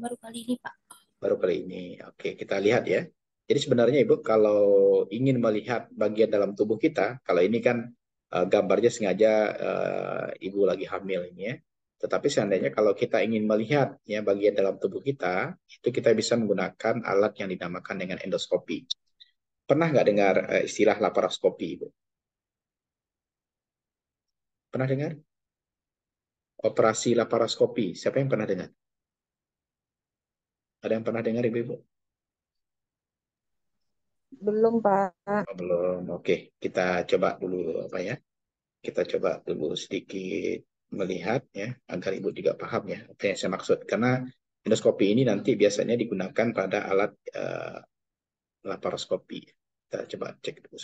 Baru kali ini, Pak. Baru kali ini. Oke, kita lihat ya. Jadi sebenarnya Ibu kalau ingin melihat bagian dalam tubuh kita, kalau ini kan gambarnya sengaja Ibu lagi hamil ini ya. Tetapi seandainya kalau kita ingin melihat ya bagian dalam tubuh kita, itu kita bisa menggunakan alat yang dinamakan dengan endoskopi. Pernah nggak dengar istilah laparoskopi, Ibu? Pernah dengar? Operasi laparoskopi. Siapa yang pernah dengar? Ada yang pernah dengar, Ibu? Belum, Pak. Oh, belum. Oke, kita coba dulu apa ya? Kita coba dulu sedikit melihat ya, agar Ibu juga paham ya apa yang saya maksud. Karena endoskopi ini nanti biasanya digunakan pada alat laparoskopi. Kita coba cek dulu.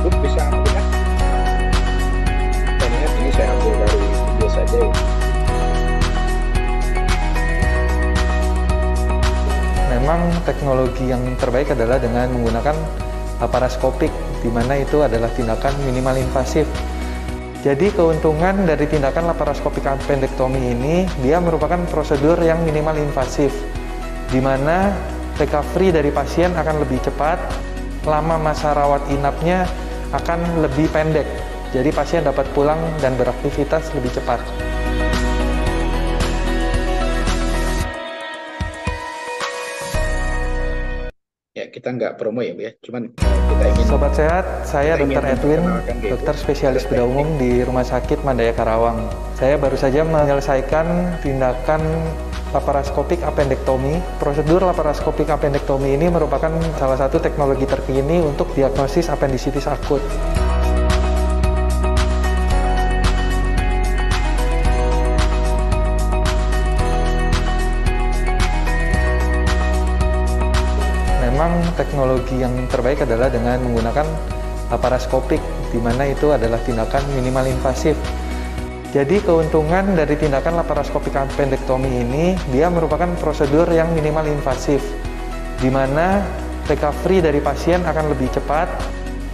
Bu, bisa melihat? Kita lihat ini saya ambil dari video saja ya. Memang teknologi yang terbaik adalah dengan menggunakan laparoskopik, di mana itu adalah tindakan minimal invasif. Jadi keuntungan dari tindakan laparoskopik appendektomi ini, dia merupakan prosedur yang minimal invasif, di mana recovery dari pasien akan lebih cepat, lama masa rawat inapnya akan lebih pendek. Jadi pasien dapat pulang dan beraktivitas lebih cepat. Ya, kita nggak promo ya, Bu ya. Cuman kita ingin Sobat sehat, saya kita ingin Dr. Edwin, memperkenalkan gitu. dokter spesialis bedah umum di Rumah Sakit Mandaya Karawang. Saya baru saja menyelesaikan tindakan laparoskopik appendektomi. Prosedur laparoskopik appendektomi ini merupakan salah satu teknologi terkini untuk diagnosis apendisitis akut. Memang teknologi yang terbaik adalah dengan menggunakan laparoskopik, di mana itu adalah tindakan minimal invasif. Jadi keuntungan dari tindakan laparoskopik appendektomi ini, dia merupakan prosedur yang minimal invasif, di mana recovery dari pasien akan lebih cepat,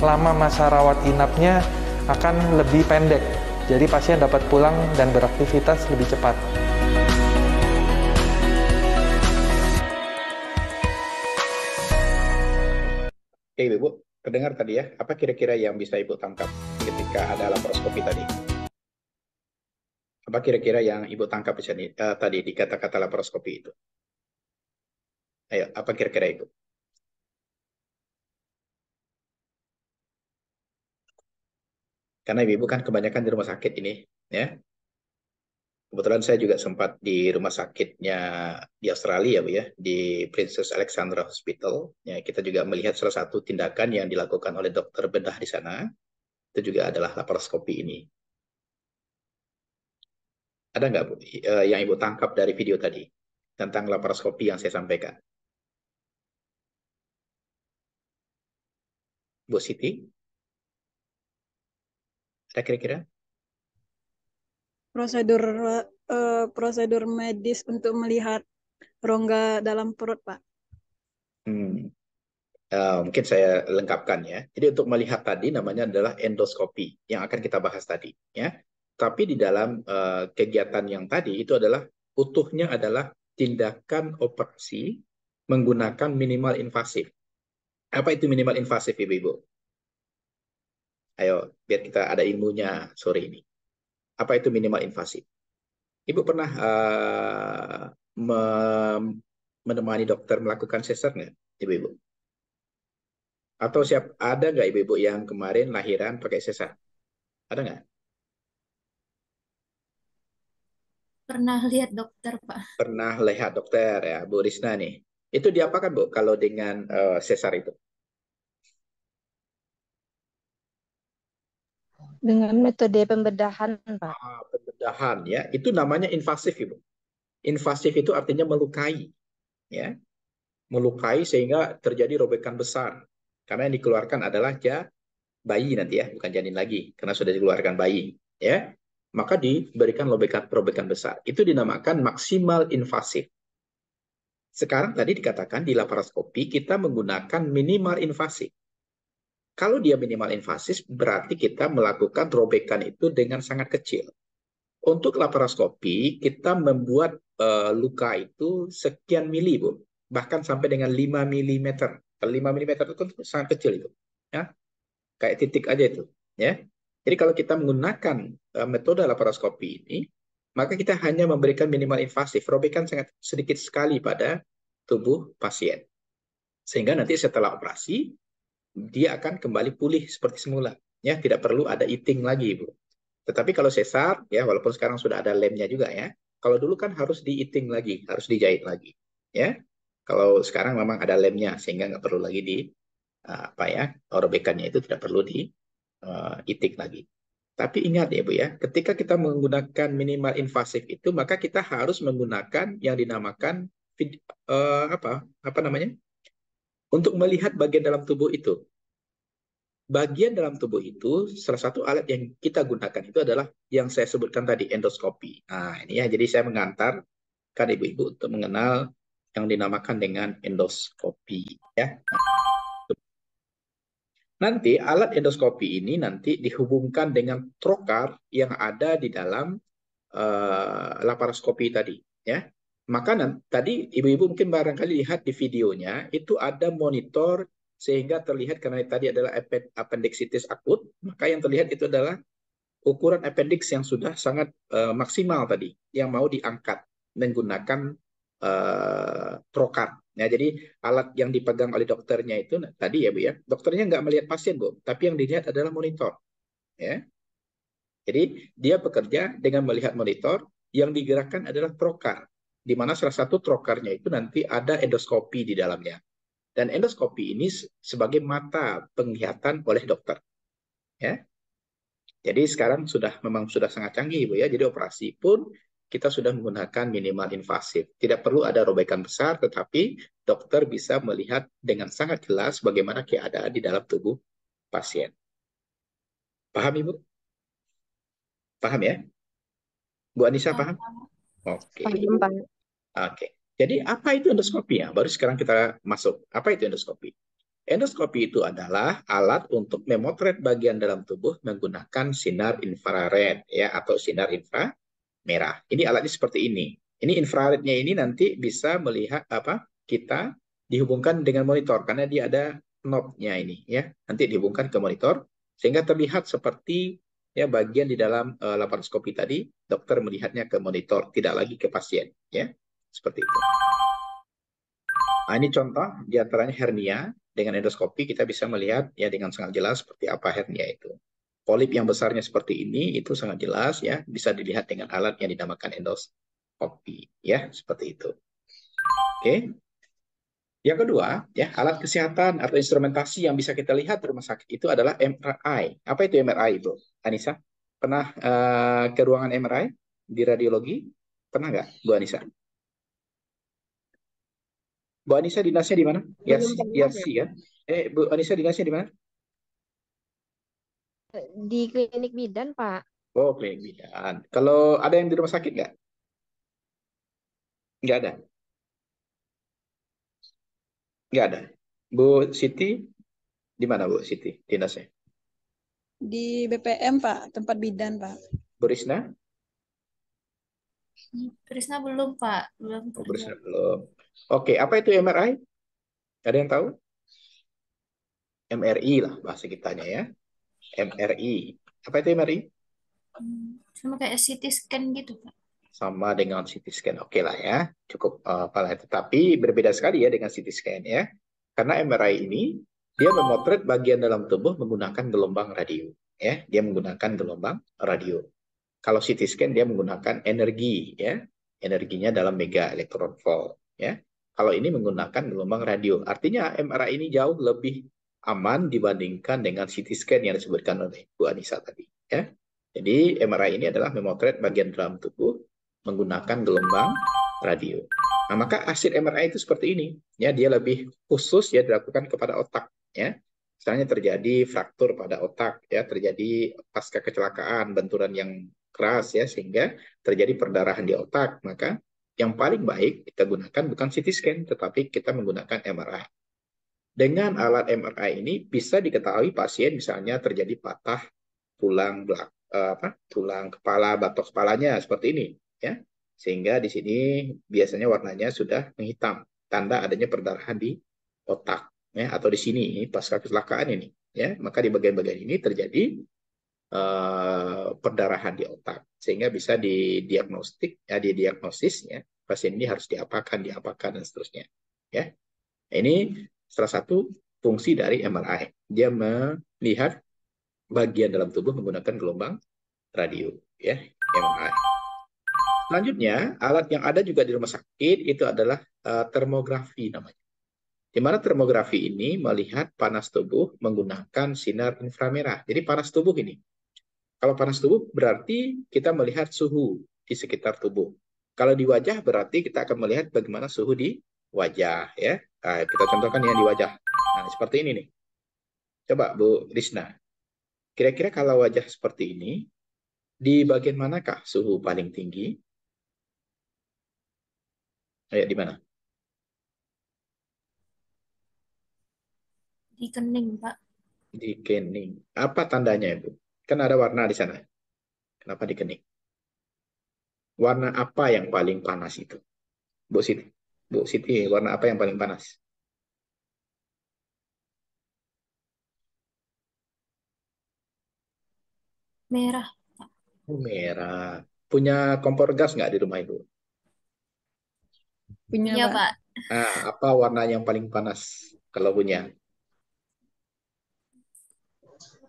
lama masa rawat inapnya akan lebih pendek. Jadi pasien dapat pulang dan beraktivitas lebih cepat. Oke, Ibu, terdengar tadi ya, apa kira-kira yang bisa Ibu tangkap ketika ada laparoskopi tadi? Apa kira-kira yang Ibu tangkap di sini, tadi di kata-kata laparoskopi itu? Ayo, apa kira-kira Ibu? Karena Ibu kan kebanyakan di rumah sakit ini, ya. Kebetulan saya juga sempat di rumah sakitnya di Australia, Bu ya, di Princess Alexandra Hospital. Ya, kita juga melihat salah satu tindakan yang dilakukan oleh dokter bedah di sana, itu juga adalah laparoskopi ini. Ada nggak, Bu, yang Ibu tangkap dari video tadi tentang laparoskopi yang saya sampaikan? Bu Siti, ada kira-kira? Prosedur prosedur medis untuk melihat rongga dalam perut, Pak. Hmm. Mungkin saya lengkapkan ya. Jadi untuk melihat tadi namanya adalah endoskopi yang akan kita bahas tadi ya. Tapi di dalam kegiatan yang tadi itu adalah utuhnya adalah tindakan operasi menggunakan minimal invasif. Apa itu minimal invasif, Ibu-Ibu? Ayo, biar kita ada ilmunya sore ini. Apa itu minimal invasif? Ibu pernah menemani dokter melakukan sesar nggak, Ibu-Ibu? Atau ada nggak Ibu-Ibu yang kemarin lahiran pakai sesar? Ada nggak? Pernah lihat dokter, Pak. Pernah lihat dokter ya, Bu Risna nih. Itu diapakan, Bu, kalau dengan sesar itu? Dengan metode pembedahan, Pak. Pembedahan ya. Itu namanya invasif, Ibu. Invasif itu artinya melukai, ya. Melukai sehingga terjadi robekan besar. Karena yang dikeluarkan adalah bayi nanti ya, bukan janin lagi, karena sudah dikeluarkan bayi, ya. Maka diberikan robekan besar. Itu dinamakan maksimal invasif. Sekarang tadi dikatakan di laparoskopi kita menggunakan minimal invasif. Kalau dia minimal invasif, berarti kita melakukan robekan itu dengan sangat kecil. Untuk laparoskopi, kita membuat luka itu sekian mili, Bu. Bahkan sampai dengan 5 mm. Kalau 5 mm itu kan sangat kecil itu. Ya? Kayak titik aja itu. Ya. Jadi kalau kita menggunakan metode laparoskopi ini, maka kita hanya memberikan minimal invasif, robekan sangat sedikit sekali pada tubuh pasien. Sehingga nanti setelah operasi, dia akan kembali pulih seperti semula. Ya, tidak perlu ada eating lagi, Bu. Tetapi kalau sesar, ya walaupun sekarang sudah ada lemnya juga ya, kalau dulu kan harus di-eating lagi, harus dijahit lagi. Ya, kalau sekarang memang ada lemnya sehingga nggak perlu lagi robekannya itu tidak perlu di-eating lagi. Tapi ingat ya, Bu ya, ketika kita menggunakan minimal invasif itu, maka kita harus menggunakan yang dinamakan apa namanya? Untuk melihat bagian dalam tubuh itu. Bagian dalam tubuh itu, salah satu alat yang kita gunakan itu adalah yang saya sebutkan tadi, endoskopi. Nah, ini ya, jadi saya mengantarkan ibu-ibu untuk mengenal yang dinamakan dengan endoskopi. Ya. Nanti alat endoskopi ini nanti dihubungkan dengan trokar yang ada di dalam laparoskopi tadi. Ya. Maka tadi ibu-ibu mungkin barangkali lihat di videonya, itu ada monitor sehingga terlihat karena tadi adalah appendicitis akut, maka yang terlihat itu adalah ukuran appendix yang sudah sangat maksimal tadi, yang mau diangkat menggunakan trokar. Ya, jadi alat yang dipegang oleh dokternya itu tadi ya Bu ya, dokternya nggak melihat pasien Bu, tapi yang dilihat adalah monitor. Ya. Jadi dia bekerja dengan melihat monitor, yang digerakkan adalah trokar, di mana salah satu trokarnya itu nanti ada endoskopi di dalamnya. Dan endoskopi ini sebagai mata penglihatan oleh dokter. Ya. Jadi sekarang memang sudah sangat canggih, Bu ya. Jadi operasi pun kita sudah menggunakan minimal invasif. Tidak perlu ada robekan besar, tetapi dokter bisa melihat dengan sangat jelas bagaimana keadaan di dalam tubuh pasien. Paham, Ibu? Paham ya? Bu Anissa paham? Oke. Paham, Pak. Oke. Jadi apa itu endoskopi ya? Baru sekarang kita masuk. Apa itu endoskopi? Endoskopi itu adalah alat untuk memotret bagian dalam tubuh menggunakan sinar infrared ya atau sinar inframerah. Ini alatnya seperti ini. Ini infrarednya ini nanti bisa melihat apa kita dihubungkan dengan monitor karena dia ada knob-nya ini ya. Nanti dihubungkan ke monitor sehingga terlihat seperti ya bagian di dalam laparoskopi tadi dokter melihatnya ke monitor, tidak lagi ke pasien ya. Seperti itu. Nah, ini contoh diantaranya hernia. Dengan endoskopi kita bisa melihat ya dengan sangat jelas seperti apa hernia itu. Polip yang besarnya seperti ini itu sangat jelas ya, bisa dilihat dengan alat yang dinamakan endoskopi ya, seperti itu. Oke. Yang kedua, ya alat kesehatan atau instrumentasi yang bisa kita lihat di rumah sakit itu adalah MRI. Apa itu MRI, Bu Anissa? Pernah ke ruangan MRI di radiologi? Pernah nggak, Bu Anissa? Bu Anissa dinasnya di mana? Belum pernah ya, Yarsi kan? Bu Anissa dinasnya di mana? di klinik bidan, Pak. Oh, klinik bidan. Kalau ada yang di rumah sakit nggak? Nggak ada. Nggak ada. Bu Siti, di mana Bu Siti dinasnya? Di BPM, Pak, tempat bidan, Pak. Bu Risna? Krisna belum, Pak. Belum Oh, Bu kerja. Risna belum. Oke, apa itu MRI? Ada yang tahu? MRI lah bahasa kitanya ya. MRI. Apa itu MRI? Sama kayak CT scan gitu, Pak. Sama dengan CT scan. Oke lah ya. Cukup apalah. Tetapi berbeda sekali ya dengan CT scan ya. Karena MRI ini dia memotret bagian dalam tubuh menggunakan gelombang radio. Ya, dia menggunakan gelombang radio. Kalau CT scan dia menggunakan energi ya. Energinya dalam mega elektron volt ya. Kalau ini menggunakan gelombang radio. Artinya MRI ini jauh lebih aman dibandingkan dengan CT scan yang disebutkan oleh Bu Anissa tadi ya. Jadi MRI ini adalah memotret bagian dalam tubuh menggunakan gelombang radio. Nah, maka hasil MRI itu seperti ini. Ya, dia lebih khusus ya dilakukan kepada otak ya. Misalnya terjadi fraktur pada otak ya, terjadi pasca kecelakaan, benturan yang keras ya sehingga terjadi perdarahan di otak, maka yang paling baik kita gunakan bukan CT scan tetapi kita menggunakan MRI. Dengan alat MRI ini bisa diketahui pasien misalnya terjadi patah tulang tulang kepala, batok kepalanya seperti ini ya. Sehingga di sini biasanya warnanya sudah menghitam, tanda adanya perdarahan di otak ya atau di sini pasca kecelakaan ini ya. Maka di bagian-bagian ini terjadi perdarahan di otak sehingga bisa didiagnostik ya didiagnosis ya pasien ini harus diapakan dan seterusnya ya. Ini salah satu fungsi dari MRI, dia melihat bagian dalam tubuh menggunakan gelombang radio ya MRI. Selanjutnya alat yang ada juga di rumah sakit itu adalah termografi namanya. Di mana termografi ini melihat panas tubuh menggunakan sinar inframerah. Jadi panas tubuh ini. Kalau panas tubuh berarti kita melihat suhu di sekitar tubuh. Kalau di wajah berarti kita akan melihat bagaimana suhu di wajah ya. Nah, kita contohkan yang di wajah. Nah, seperti ini nih. Coba Bu Risna. Kira-kira kalau wajah seperti ini, di bagian manakah suhu paling tinggi? Ayo, di mana? Di kening, Pak. Di kening. Apa tandanya, Ibu? Kan ada warna di sana. Kenapa di kening? Warna apa yang paling panas itu? Bu Siti. Bu Siti, warna apa yang paling panas? Merah. Oh, merah. Punya kompor gas nggak di rumah Ibu? Punya, Iya, Pak. Pak. Nah, apa warna yang paling panas kalau punya?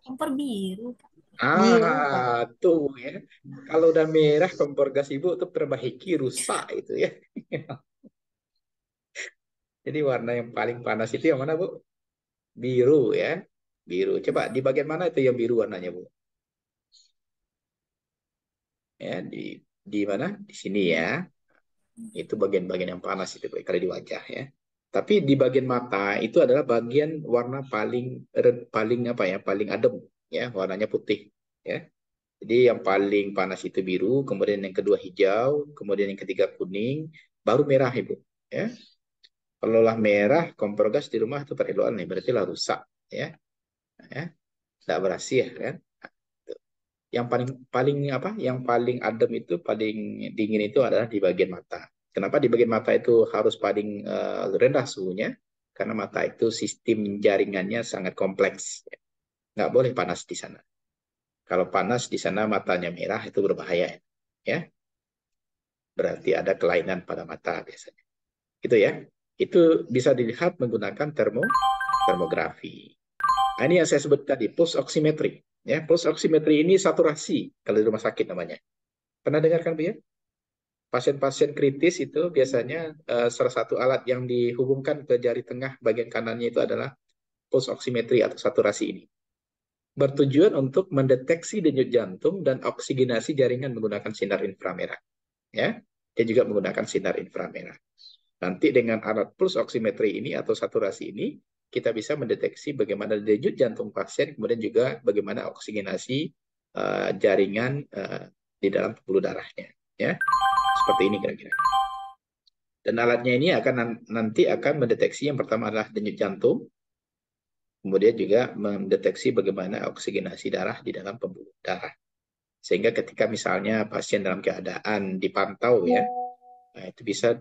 Kompor biru, Pak. Biru, Pak. Tuh ya. Kalau udah merah kompor gas Ibu tuh perbaiki rusak itu ya. Jadi warna yang paling panas itu yang mana, Bu? Biru ya. Biru. Coba di bagian mana itu yang biru warnanya, Bu? Ya, di mana? Di sini ya. Itu bagian-bagian yang panas itu, Bu, kalau di wajah ya. Tapi di bagian mata itu adalah bagian warna paling apa ya? Paling adem ya, warnanya putih ya. Jadi yang paling panas itu biru, kemudian yang kedua hijau, kemudian yang ketiga kuning, baru merah, Ibu ya. Kalau lah merah, kompor gas di rumah itu pereloan nih, berarti lah rusak, ya, tidak berhasil ya, kan? Yang paling paling apa? Yang paling adem itu, paling dingin itu adalah di bagian mata. Kenapa di bagian mata itu harus paling rendah suhunya? Karena mata itu sistem jaringannya sangat kompleks, nggak boleh panas di sana. Kalau panas di sana matanya merah itu berbahaya, ya. Berarti ada kelainan pada mata biasanya. Itu ya. Itu bisa dilihat menggunakan termografi. Nah, ini yang saya sebut tadi, pulse oximetry. Ya, pulse oximetry ini saturasi kalau di rumah sakit namanya. Pernah dengarkan, Bu ya? Pasien-pasien kritis itu biasanya salah satu alat yang dihubungkan ke jari tengah bagian kanannya itu adalah pulse oximetry atau saturasi ini. Bertujuan untuk mendeteksi denyut jantung dan oksigenasi jaringan menggunakan sinar inframerah. Ya, dia juga menggunakan sinar inframerah. Nanti dengan alat pulse oximetry ini atau saturasi ini, kita bisa mendeteksi bagaimana denyut jantung pasien, kemudian juga bagaimana oksigenasi jaringan di dalam pembuluh darahnya. Ya, seperti ini kira-kira. Dan alatnya ini nanti akan mendeteksi yang pertama adalah denyut jantung, kemudian juga mendeteksi bagaimana oksigenasi darah di dalam pembuluh darah. Sehingga ketika misalnya pasien dalam keadaan dipantau ya, nah, itu bisa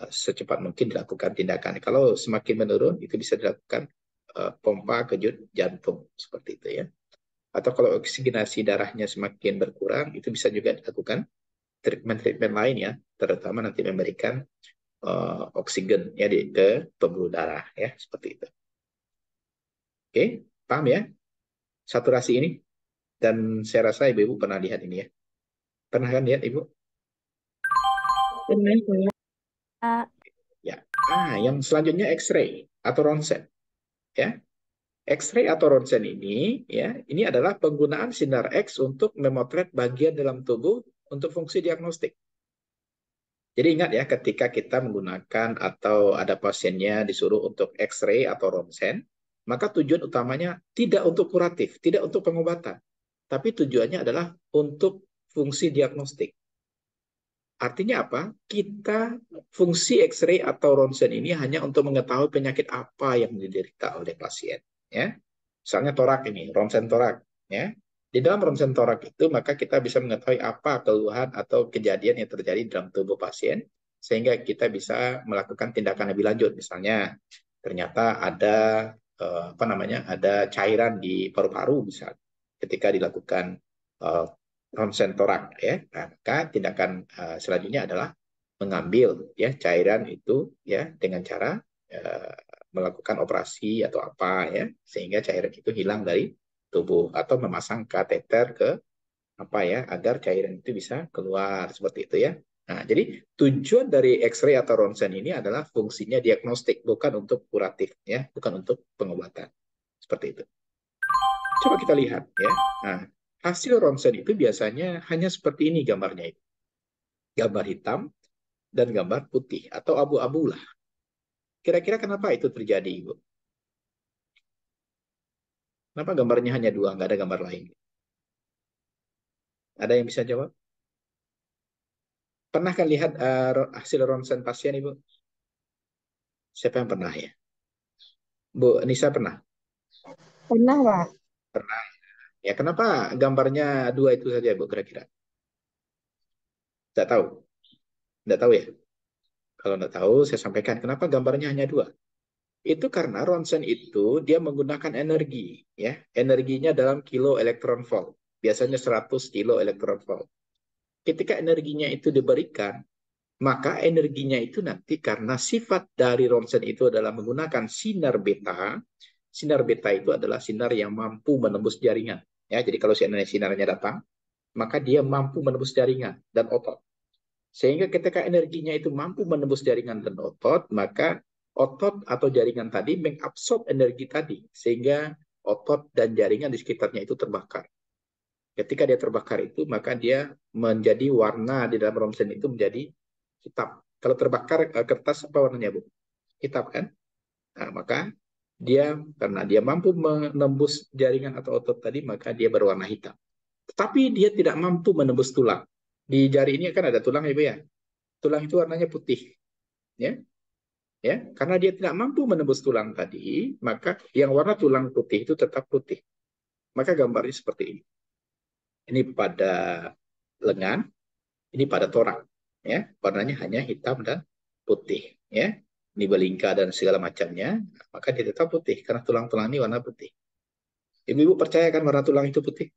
secepat mungkin dilakukan tindakan. Kalau semakin menurun, itu bisa dilakukan pompa kejut jantung seperti itu ya. Atau kalau oksigenasi darahnya semakin berkurang, itu bisa juga dilakukan treatment-treatment lain ya, terutama nanti memberikan oksigen ya ke pembuluh darah ya, seperti itu. Oke, paham ya saturasi ini? Dan saya rasa Ibu pernah lihat ini ya. Pernah kan lihat Ibu? Ya. Yang selanjutnya X-ray atau ronsen. Ya. X-ray atau ronsen ini ya, ini adalah penggunaan sinar X untuk memotret bagian dalam tubuh untuk fungsi diagnostik. Jadi ingat ya, ketika kita menggunakan atau ada pasiennya disuruh untuk X-ray atau ronsen, maka tujuan utamanya tidak untuk kuratif, tidak untuk pengobatan, tapi tujuannya adalah untuk fungsi diagnostik. Artinya apa? Kita fungsi X-ray atau ronsen ini hanya untuk mengetahui penyakit apa yang diderita oleh pasien. Ya, misalnya torak ini, ronsen torak. Ya, di dalam ronsen torak itu maka kita bisa mengetahui apa keluhan atau kejadian yang terjadi dalam tubuh pasien, sehingga kita bisa melakukan tindakan lebih lanjut. Misalnya ternyata ada ada cairan di paru-paru misalnya. Ketika dilakukan ronsen torak ya, maka tindakan selanjutnya adalah mengambil ya cairan itu ya dengan cara melakukan operasi atau apa ya, sehingga cairan itu hilang dari tubuh, atau memasang kateter ke apa ya agar cairan itu bisa keluar seperti itu ya. Nah, jadi tujuan dari X-ray atau ronsen ini adalah fungsinya diagnostik, bukan untuk kuratif ya, bukan untuk pengobatan. Seperti itu. Coba kita lihat ya. Nah, hasil ronsen itu biasanya hanya seperti ini gambarnya itu. Gambar hitam dan gambar putih atau abu-abu lah. Kira-kira kenapa itu terjadi, Ibu? Kenapa gambarnya hanya dua, nggak ada gambar lain? Ada yang bisa jawab? Pernah kan lihat hasil ronsen pasien, Ibu? Siapa yang pernah ya? Bu Nisa pernah? Pernah, Pak. Pernah. Ya, kenapa gambarnya dua itu saja, Bu, kira-kira? Tidak tahu? Tidak tahu ya? Kalau tidak tahu, saya sampaikan. Kenapa gambarnya hanya dua? Itu karena ronsen itu dia menggunakan energi. Ya, energinya dalam kilo elektron volt. Biasanya 100 kilo elektron volt. Ketika energinya itu diberikan, maka energinya itu nanti karena sifat dari ronsen itu adalah menggunakan sinar beta. Sinar beta itu adalah sinar yang mampu menembus jaringan. Ya, jadi kalau sinarnya datang, maka dia mampu menembus jaringan dan otot. Sehingga ketika energinya itu mampu menembus jaringan dan otot, maka otot atau jaringan tadi mengabsorb energi tadi, sehingga otot dan jaringan di sekitarnya itu terbakar. Ketika dia terbakar itu, maka dia menjadi warna di dalam ronsen itu menjadi hitam. Kalau terbakar kertas apa warnanya, Bu? Hitam kan? Nah, maka dia karena dia mampu menembus jaringan atau otot tadi, maka dia berwarna hitam. Tetapi dia tidak mampu menembus tulang. Di jari ini kan ada tulang, Ibu ya. Tulang itu warnanya putih, ya. ya, karena dia tidak mampu menembus tulang tadi, maka yang warna tulang putih itu tetap putih. Maka gambarnya seperti ini. Ini pada lengan, ini pada torak, ya, warnanya hanya hitam dan putih, ya. Ini belingka dan segala macamnya, maka dia tetap putih karena tulang-tulang ini warna putih. Ibu-ibu percaya kan warna tulang itu putih?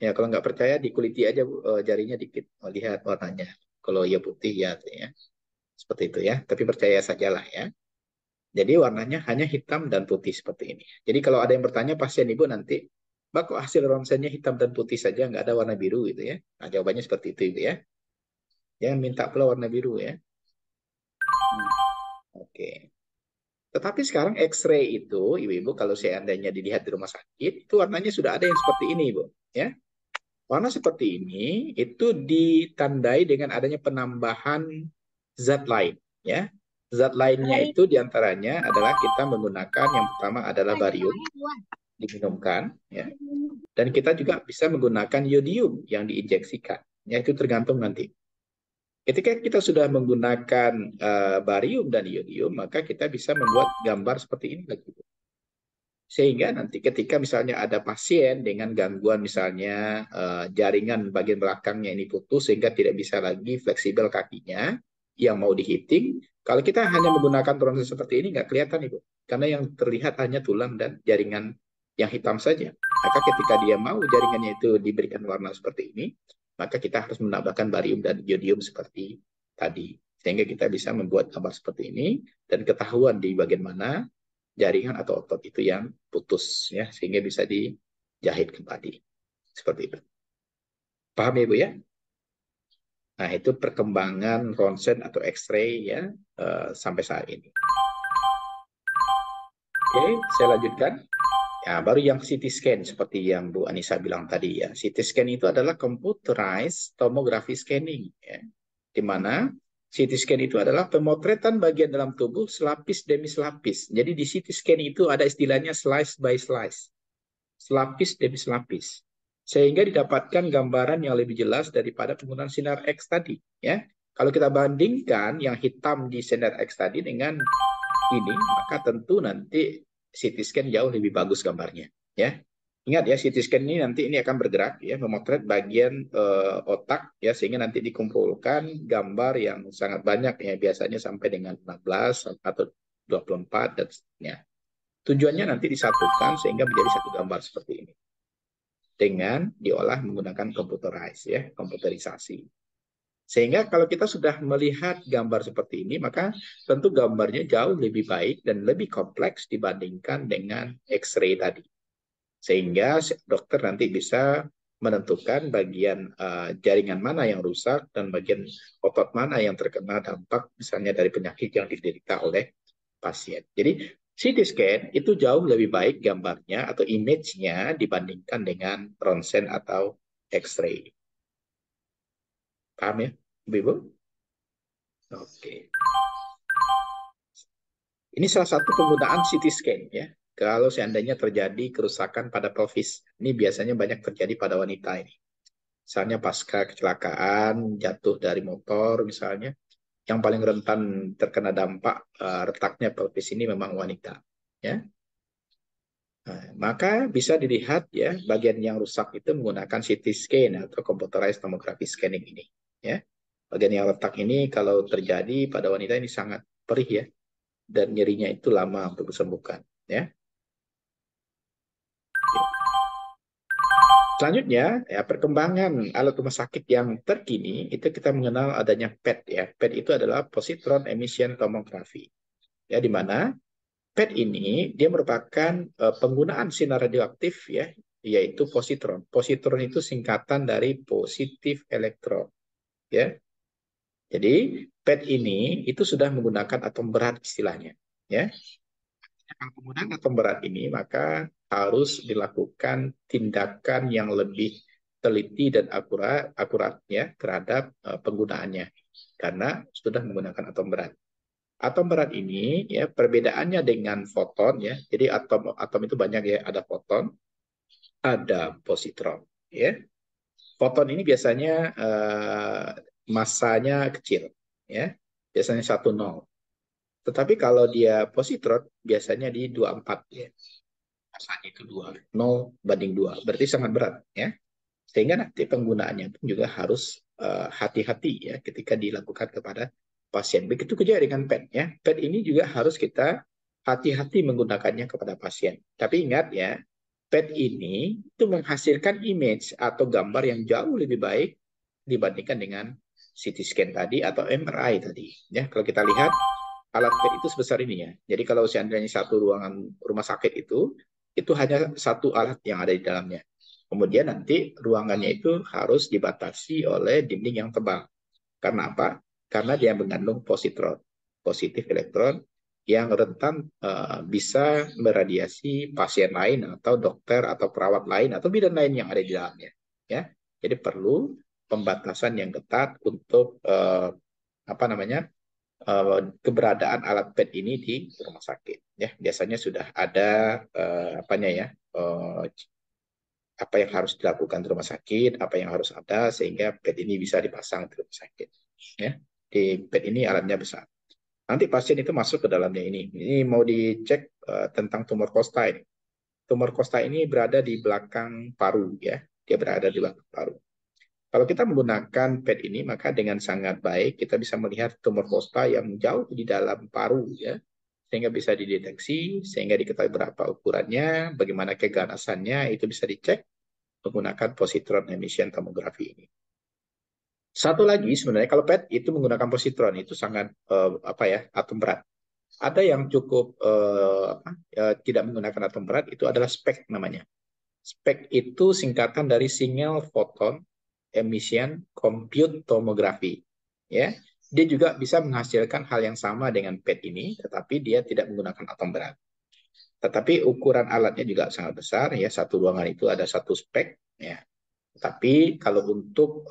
Ya, kalau nggak percaya dikuliti aja jarinya dikit, lihat warnanya. Kalau iya putih ya, seperti itu ya. Tapi percaya sajalah ya. Jadi warnanya hanya hitam dan putih seperti ini. Jadi kalau ada yang bertanya pasien ibu nanti, Mbak kok hasil ronsennya hitam dan putih saja, nggak ada warna biru gitu ya. Nah, jawabannya seperti itu ibu ya. Jangan minta pula warna biru ya. Oke. Tetapi sekarang X-ray itu, ibu-ibu kalau seandainya dilihat di rumah sakit, itu warnanya sudah ada yang seperti ini ibu. Ya. Warna seperti ini itu ditandai dengan adanya penambahan zat lain. Ya. Zat lainnya itu diantaranya adalah kita menggunakan yang pertama adalah barium, diminumkan, ya. Dan kita juga bisa menggunakan yodium yang diinjeksikan. Ya, itu tergantung nanti. Ketika kita sudah menggunakan barium dan yodium, maka kita bisa membuat gambar seperti ini lagi. Sehingga nanti ketika misalnya ada pasien dengan gangguan misalnya jaringan bagian belakangnya ini putus sehingga tidak bisa lagi fleksibel kakinya yang mau dihiting, kalau kita hanya menggunakan ronsen seperti ini nggak kelihatan Ibu. Karena yang terlihat hanya tulang dan jaringan yang hitam saja. Maka ketika dia mau jaringannya itu diberikan warna seperti ini, maka kita harus menambahkan barium dan yodium seperti tadi. Sehingga kita bisa membuat gambar seperti ini dan ketahuan di bagian mana jaringan atau otot itu yang putus ya sehingga bisa dijahit kembali seperti itu. Paham ya Bu ya? Nah, itu perkembangan ronsen atau X-ray ya sampai saat ini. Oke, saya lanjutkan. Ya, baru yang CT scan seperti yang Bu Anissa bilang tadi ya. CT scan itu adalah computerized tomography scanning ya. Di mana CT scan itu adalah pemotretan bagian dalam tubuh selapis demi selapis. Jadi di CT scan itu ada istilahnya slice by slice. Selapis demi selapis. Sehingga didapatkan gambaran yang lebih jelas daripada penggunaan sinar X tadi. Ya. Kalau kita bandingkan yang hitam di sinar X tadi dengan ini, maka tentu nanti CT scan jauh lebih bagus gambarnya. Ya. Ingat ya, CT scan ini nanti ini akan bergerak ya, memotret bagian otak ya sehingga nanti dikumpulkan gambar yang sangat banyak ya, biasanya sampai dengan 16 atau 24 dan seterusnya. Tujuannya nanti disatukan sehingga menjadi satu gambar seperti ini. Dengan diolah menggunakan komputerisasi. Sehingga kalau kita sudah melihat gambar seperti ini, maka tentu gambarnya jauh lebih baik dan lebih kompleks dibandingkan dengan X-ray tadi. Sehingga dokter nanti bisa menentukan bagian jaringan mana yang rusak dan bagian otot mana yang terkena dampak misalnya dari penyakit yang diderita oleh pasien. Jadi CT scan itu jauh lebih baik gambarnya atau image-nya dibandingkan dengan ronsen atau X-ray. Paham ya, Ibu? Oke. Ini salah satu penggunaan CT scan ya. Kalau seandainya terjadi kerusakan pada pelvis, ini biasanya banyak terjadi pada wanita ini. Misalnya pasca kecelakaan, jatuh dari motor misalnya, yang paling rentan terkena dampak retaknya pelvis ini memang wanita. Ya. Nah, maka bisa dilihat ya bagian yang rusak itu menggunakan CT scan atau computerized tomography scanning ini. Ya. Bagian yang retak ini kalau terjadi pada wanita ini sangat perih ya, dan nyerinya itu lama untuk disembuhkan. Ya. Selanjutnya, ya, perkembangan alat rumah sakit yang terkini itu kita mengenal adanya PET ya. PET itu adalah positron emission tomography. Ya, di mana PET ini dia merupakan penggunaan sinar radioaktif ya, yaitu positron. Positron itu singkatan dari positif elektron. Ya. Jadi PET ini itu sudah menggunakan atom berat istilahnya. Ya. Kalau penggunaan atom berat ini maka harus dilakukan tindakan yang lebih teliti dan akurat ya terhadap penggunaannya karena sudah menggunakan atom berat. Atom berat ini ya perbedaannya dengan foton ya. Jadi atom itu banyak ya, ada foton, ada positron ya. Foton ini biasanya masanya kecil ya. biasanya 1,0. Tetapi kalau dia positron, biasanya di 24 ya. Masanya itu 2, 0 banding 2. Berarti sangat berat ya. Sehingga nanti penggunaannya pun juga harus hati-hati ya ketika dilakukan kepada pasien. Begitu juga dengan PET ya. PET ini juga harus kita hati-hati menggunakannya kepada pasien. Tapi ingat ya, PET ini itu menghasilkan image atau gambar yang jauh lebih baik dibandingkan dengan CT scan tadi atau MRI tadi. Ya, kalau kita lihat alat PET itu sebesar ini ya. Jadi kalau seandainya satu ruangan rumah sakit itu hanya satu alat yang ada di dalamnya. Kemudian nanti ruangannya itu harus dibatasi oleh dinding yang tebal. Karena apa? Karena dia mengandung positron, positif elektron, yang rentan bisa meradiasi pasien lain atau dokter atau perawat lain atau bidan lain yang ada di dalamnya. Ya, jadi perlu pembatasan yang ketat untuk keberadaan alat PET ini di rumah sakit. Ya, biasanya sudah ada apa yang harus dilakukan di rumah sakit, apa yang harus ada sehingga PET ini bisa dipasang di rumah sakit. Ya, di PET ini alatnya besar. Nanti pasien itu masuk ke dalamnya ini. Ini mau dicek tentang tumor kosta ini. Tumor kosta ini berada di belakang paru ya. Dia berada di belakang paru. Kalau kita menggunakan PET ini, maka dengan sangat baik kita bisa melihat tumor kosta yang jauh di dalam paru ya, sehingga bisa dideteksi, sehingga diketahui berapa ukurannya, bagaimana keganasannya, itu bisa dicek menggunakan positron emission tomografi ini. Satu lagi sebenarnya kalau PET itu menggunakan positron itu sangat atom berat. Ada yang cukup tidak menggunakan atom berat, itu adalah SPECT namanya. SPECT itu singkatan dari Single Photon Emission Compute Tomography. Ya, dia juga bisa menghasilkan hal yang sama dengan PET ini, tetapi dia tidak menggunakan atom berat. Tetapi ukuran alatnya juga sangat besar, ya. Satu ruangan itu ada satu SPECT, ya. Tapi kalau untuk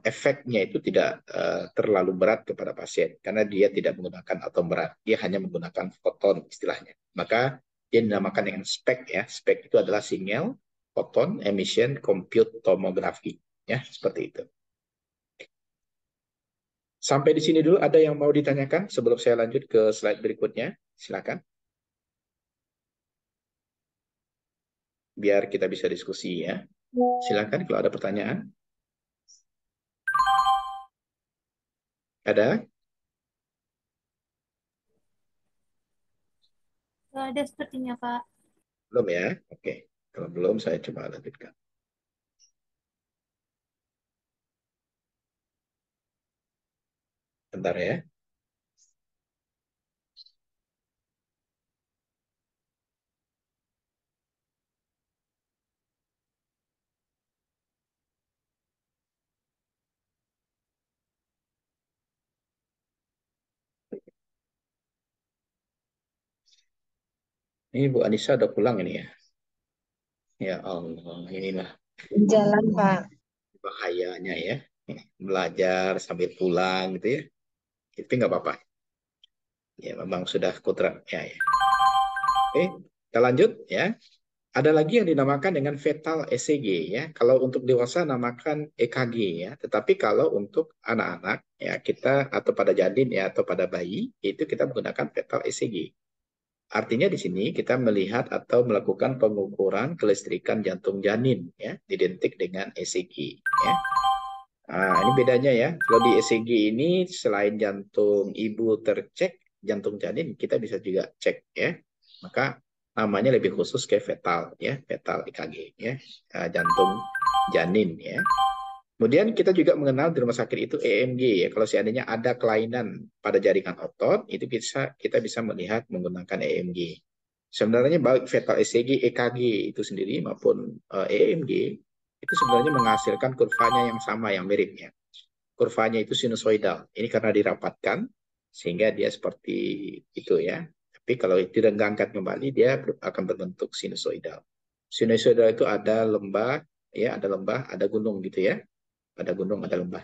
efeknya itu tidak terlalu berat kepada pasien karena dia tidak menggunakan atom berat, dia hanya menggunakan foton istilahnya. Maka dia dinamakan dengan SPECT ya. SPECT itu adalah Single Photon Emission Compute Tomography ya, seperti itu. Sampai di sini dulu, ada yang mau ditanyakan sebelum saya lanjut ke slide berikutnya? Silakan. Biar kita bisa diskusi ya. Silakan kalau ada pertanyaan. Ada? Nggak ada sepertinya, Pak. Belum ya? Oke. Kalau belum, saya coba lanjutkan. Bentar ya. Ini Bu Anissa udah pulang ini ya. Ya Allah, inilah Jalan, Pak. bahayanya ya. Belajar sambil pulang gitu ya. Tapi nggak apa-apa. Ya memang sudah kodratnya ya. Oke, kita lanjut ya. Ada lagi yang dinamakan dengan fetal ECG ya. Kalau untuk dewasa namakan EKG ya. Tetapi kalau untuk anak-anak ya kita atau pada janin ya atau pada bayi itu kita menggunakan fetal ECG. Artinya di sini kita melihat atau melakukan pengukuran kelistrikan jantung janin ya, identik dengan ECG ya. Nah, ini bedanya ya. Kalau di ECG ini selain jantung ibu tercek, jantung janin kita bisa juga cek ya. Maka namanya lebih khusus ke fetal ya, fetal EKG ya, jantung janin ya. Kemudian kita juga mengenal di rumah sakit itu EMG ya. Kalau seandainya ada kelainan pada jaringan otot, itu kita bisa melihat menggunakan EMG. Sebenarnya baik fetal ECG, EKG itu sendiri maupun EMG itu sebenarnya menghasilkan kurvanya yang sama, yang miripnya. Kurvanya itu sinusoidal. Ini karena dirapatkan sehingga dia seperti itu ya. Tapi kalau direnggangkan kembali dia akan berbentuk sinusoidal. Sinusoidal itu ada lembah ya, ada lembah, ada gunung gitu ya. Ada gunung, ada lembah.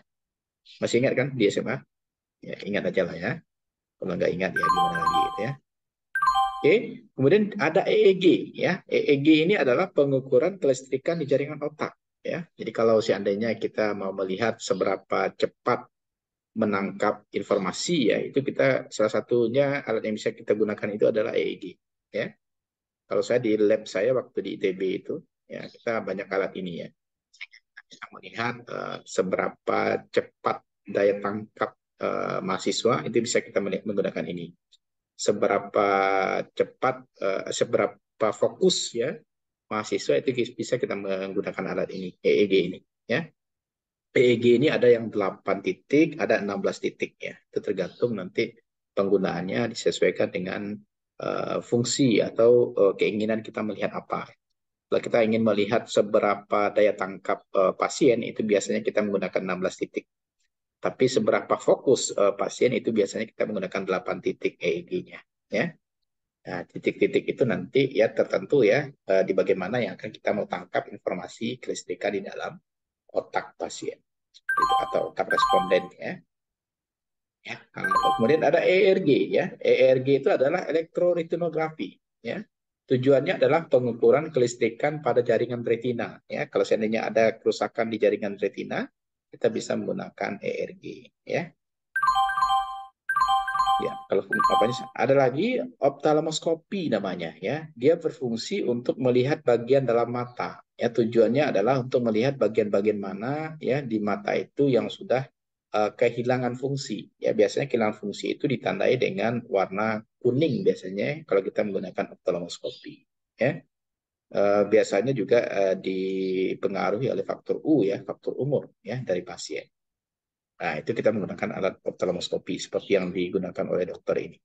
Masih ingat kan di SMA? Ya, ingat aja lah ya. Kalau nggak ingat ya gimana lagi gitu ya. Oke, kemudian ada EEG ya. EEG ini adalah pengukuran kelistrikan di jaringan otak ya. Jadi kalau seandainya kita mau melihat seberapa cepat menangkap informasi ya, itu kita salah satunya alat yang bisa kita gunakan itu adalah EEG ya. Kalau saya di lab saya waktu di ITB itu ya, kita banyak alat ini ya. Kita melihat seberapa cepat daya tangkap mahasiswa itu bisa kita menggunakan ini. Seberapa cepat, seberapa fokus ya mahasiswa itu bisa kita menggunakan alat ini, EEG ini ya. EEG ini ada yang 8 titik, ada 16 titik ya. Itu tergantung nanti penggunaannya disesuaikan dengan fungsi atau keinginan kita melihat apa. Kalau kita ingin melihat seberapa daya tangkap pasien, itu biasanya kita menggunakan 16 titik. Tapi seberapa fokus pasien, itu biasanya kita menggunakan 8 titik EEG-nya. Ya. Nah, titik-titik itu nanti ya tertentu ya di bagaimana yang akan kita mau tangkap informasi kelistrikan di dalam otak pasien itu, atau otak responden ya. Ya, kemudian ada ERG ya. ERG itu adalah elektroretinografi ya. Tujuannya adalah pengukuran kelistrikan pada jaringan retina ya. Kalau seandainya ada kerusakan di jaringan retina, kita bisa menggunakan ERG ya. Ya, kalau ada lagi ophthalmoscopy namanya ya. Dia berfungsi untuk melihat bagian dalam mata. Ya, tujuannya adalah untuk melihat bagian-bagian mana ya di mata itu yang sudah kehilangan fungsi. Ya, biasanya kehilangan fungsi itu ditandai dengan warna kuning biasanya kalau kita menggunakan ophthalmoscopy. Ya. Biasanya juga dipengaruhi oleh faktor U ya, faktor umur ya dari pasien. Nah, itu kita menggunakan alat ophthalmoscopy seperti yang digunakan oleh dokter ini.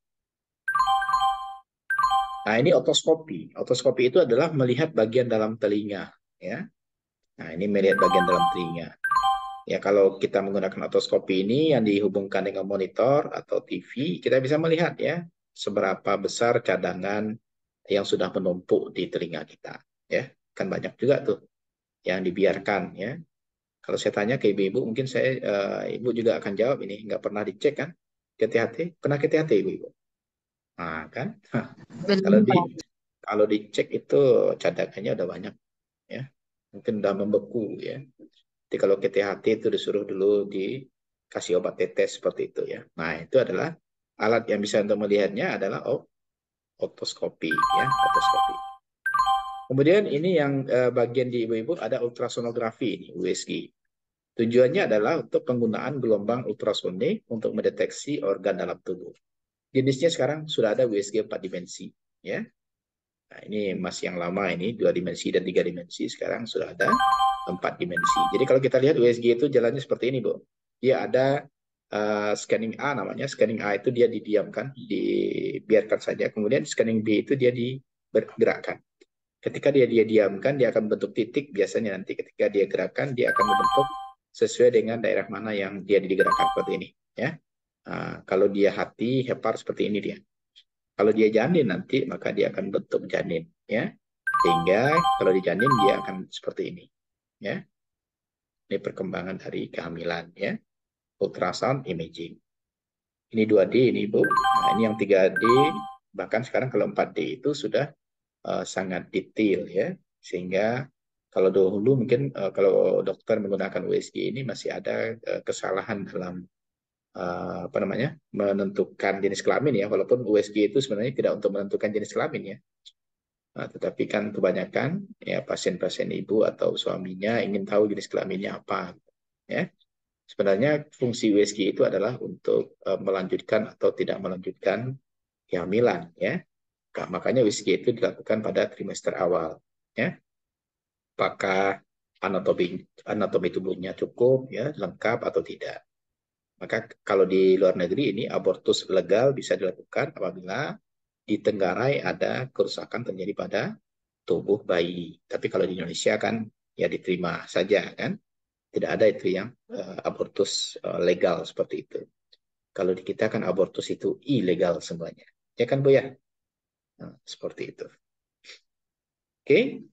Nah, ini otoskopi. Otoskopi itu adalah melihat bagian dalam telinga. Ya. Nah, ini melihat bagian dalam telinga. Ya, kalau kita menggunakan otoskopi ini yang dihubungkan dengan monitor atau TV, kita bisa melihat ya seberapa besar cadangan yang sudah menumpuk di telinga kita. Ya, kan banyak juga tuh yang dibiarkan ya. Kalau saya tanya ke ibu-ibu, mungkin ibu juga akan jawab ini, nggak pernah dicek kan? KTHT, pernah KTHT ibu-ibu? Nah, kan? Kalau dicek itu cadangannya udah banyak, ya. Mungkin udah membeku, ya. Jadi kalau KTHT itu disuruh dulu dikasih obat tetes seperti itu, ya. Nah, itu adalah alat yang bisa untuk melihatnya adalah otoskopi, ya, otoskopi. Kemudian ini yang bagian di ibu-ibu ada ultrasonografi, ini USG. Tujuannya adalah untuk penggunaan gelombang ultrasonik untuk mendeteksi organ dalam tubuh. Jenisnya sekarang sudah ada USG 4 dimensi. Ya. Nah, ini masih yang lama ini, 2 dimensi dan 3 dimensi. Sekarang sudah ada 4 dimensi. Jadi kalau kita lihat USG itu jalannya seperti ini, Bu. Dia ada scanning A namanya. Scanning A itu dia didiamkan, dibiarkan saja. Kemudian scanning B itu dia digerakkan. Ketika dia diamkan, dia akan bentuk titik. Biasanya nanti ketika dia gerakkan, dia akan membentuk sesuai dengan daerah mana yang dia digerakkan seperti ini. Ya. Kalau dia hati, hepar seperti ini dia. Kalau dia janin nanti, maka dia akan bentuk janin. Ya. Sehingga kalau di janin, dia akan seperti ini. Ya. Ini perkembangan dari kehamilan. Ya. Ultrasound imaging. Ini 2D, ini Bu. Nah, ini yang 3D. Bahkan sekarang kalau 4D itu sudah sangat detail ya, sehingga kalau dahulu mungkin kalau dokter menggunakan USG ini masih ada kesalahan dalam menentukan jenis kelamin ya, walaupun USG itu sebenarnya tidak untuk menentukan jenis kelamin ya. Tetapi kan kebanyakan ya pasien-pasien ibu atau suaminya ingin tahu jenis kelaminnya apa ya. Sebenarnya fungsi USG itu adalah untuk melanjutkan atau tidak melanjutkan kehamilan ya. Makanya USG itu dilakukan pada trimester awal. Ya. Apakah anatomi tubuhnya cukup, ya, lengkap atau tidak. Maka kalau di luar negeri ini abortus legal bisa dilakukan apabila di Tenggarai ada kerusakan terjadi pada tubuh bayi. Tapi kalau di Indonesia kan ya diterima saja kan. Tidak ada itu yang abortus legal seperti itu. Kalau di kita kan abortus itu ilegal semuanya. Ya kan Bu ya? Nah, seperti itu. Oke.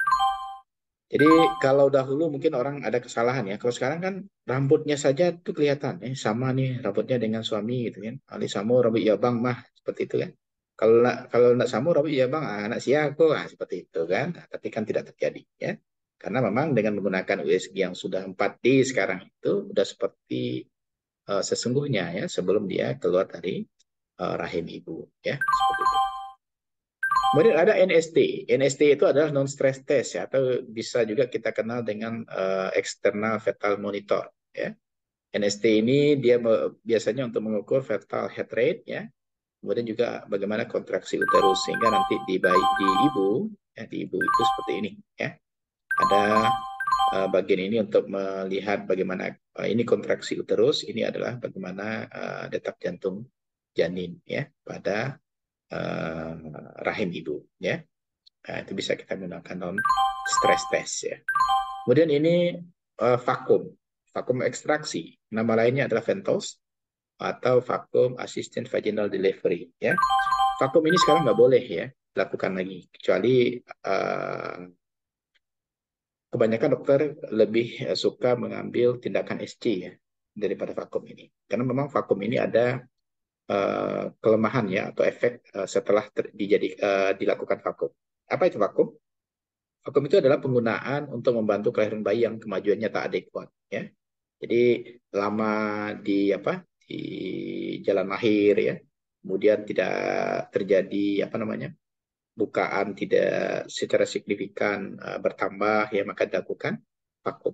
Jadi kalau dahulu mungkin orang ada kesalahan ya. Kalau sekarang kan rambutnya saja tuh kelihatan. Sama nih rambutnya dengan suami gitu kan. Ali Samo rambut ya bang mah seperti itu kan. Kalau nak Samo rambut ya bang anak siapa seperti itu kan. Nah, tapi kan tidak terjadi ya. Karena memang dengan menggunakan USG yang sudah 4D sekarang itu udah seperti sesungguhnya ya sebelum dia keluar dari rahim ibu ya seperti itu. Kemudian ada NST. NST itu adalah non stress test ya atau bisa juga kita kenal dengan external fetal monitor ya. NST ini dia biasanya untuk mengukur fetal heart rate ya. Kemudian juga bagaimana kontraksi uterus sehingga nanti di ibu ya di ibu itu seperti ini ya. Ada bagian ini untuk melihat bagaimana ini kontraksi uterus, ini adalah bagaimana detak jantung janin ya pada rahim ibu ya. Nah, itu bisa kita gunakan non stress test ya. Kemudian ini vakum ekstraksi. Nama lainnya adalah ventos atau vacuum assisted vaginal delivery ya. Vakum ini sekarang nggak boleh ya dilakukan lagi kecuali kebanyakan dokter lebih suka mengambil tindakan SC ya daripada vakum ini. Karena memang vakum ini ada kelemahan ya atau efek setelah dilakukan vakum. Apa itu vakum? Vakum itu adalah penggunaan untuk membantu kelahiran bayi yang kemajuannya tak adekuat ya. Jadi lama di jalan lahir ya. Kemudian tidak terjadi bukaan tidak secara signifikan bertambah ya maka dilakukan vakum.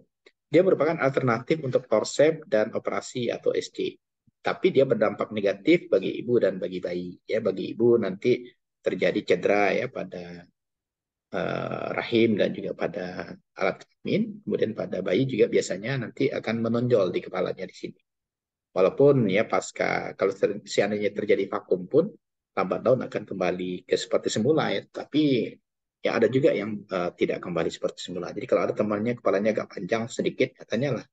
Dia merupakan alternatif untuk forceps dan operasi atau SC. Tapi dia berdampak negatif bagi ibu dan bagi bayi ya. Bagi ibu nanti terjadi cedera ya pada rahim dan juga pada alat kelamin. Kemudian pada bayi juga biasanya nanti akan menonjol di kepalanya di sini. Walaupun ya kalau seandainya terjadi vakum pun lambat laun akan kembali ke seperti semula ya. Tapi ya ada juga yang tidak kembali seperti semula. Jadi kalau ada temannya kepalanya agak panjang sedikit, katanya lah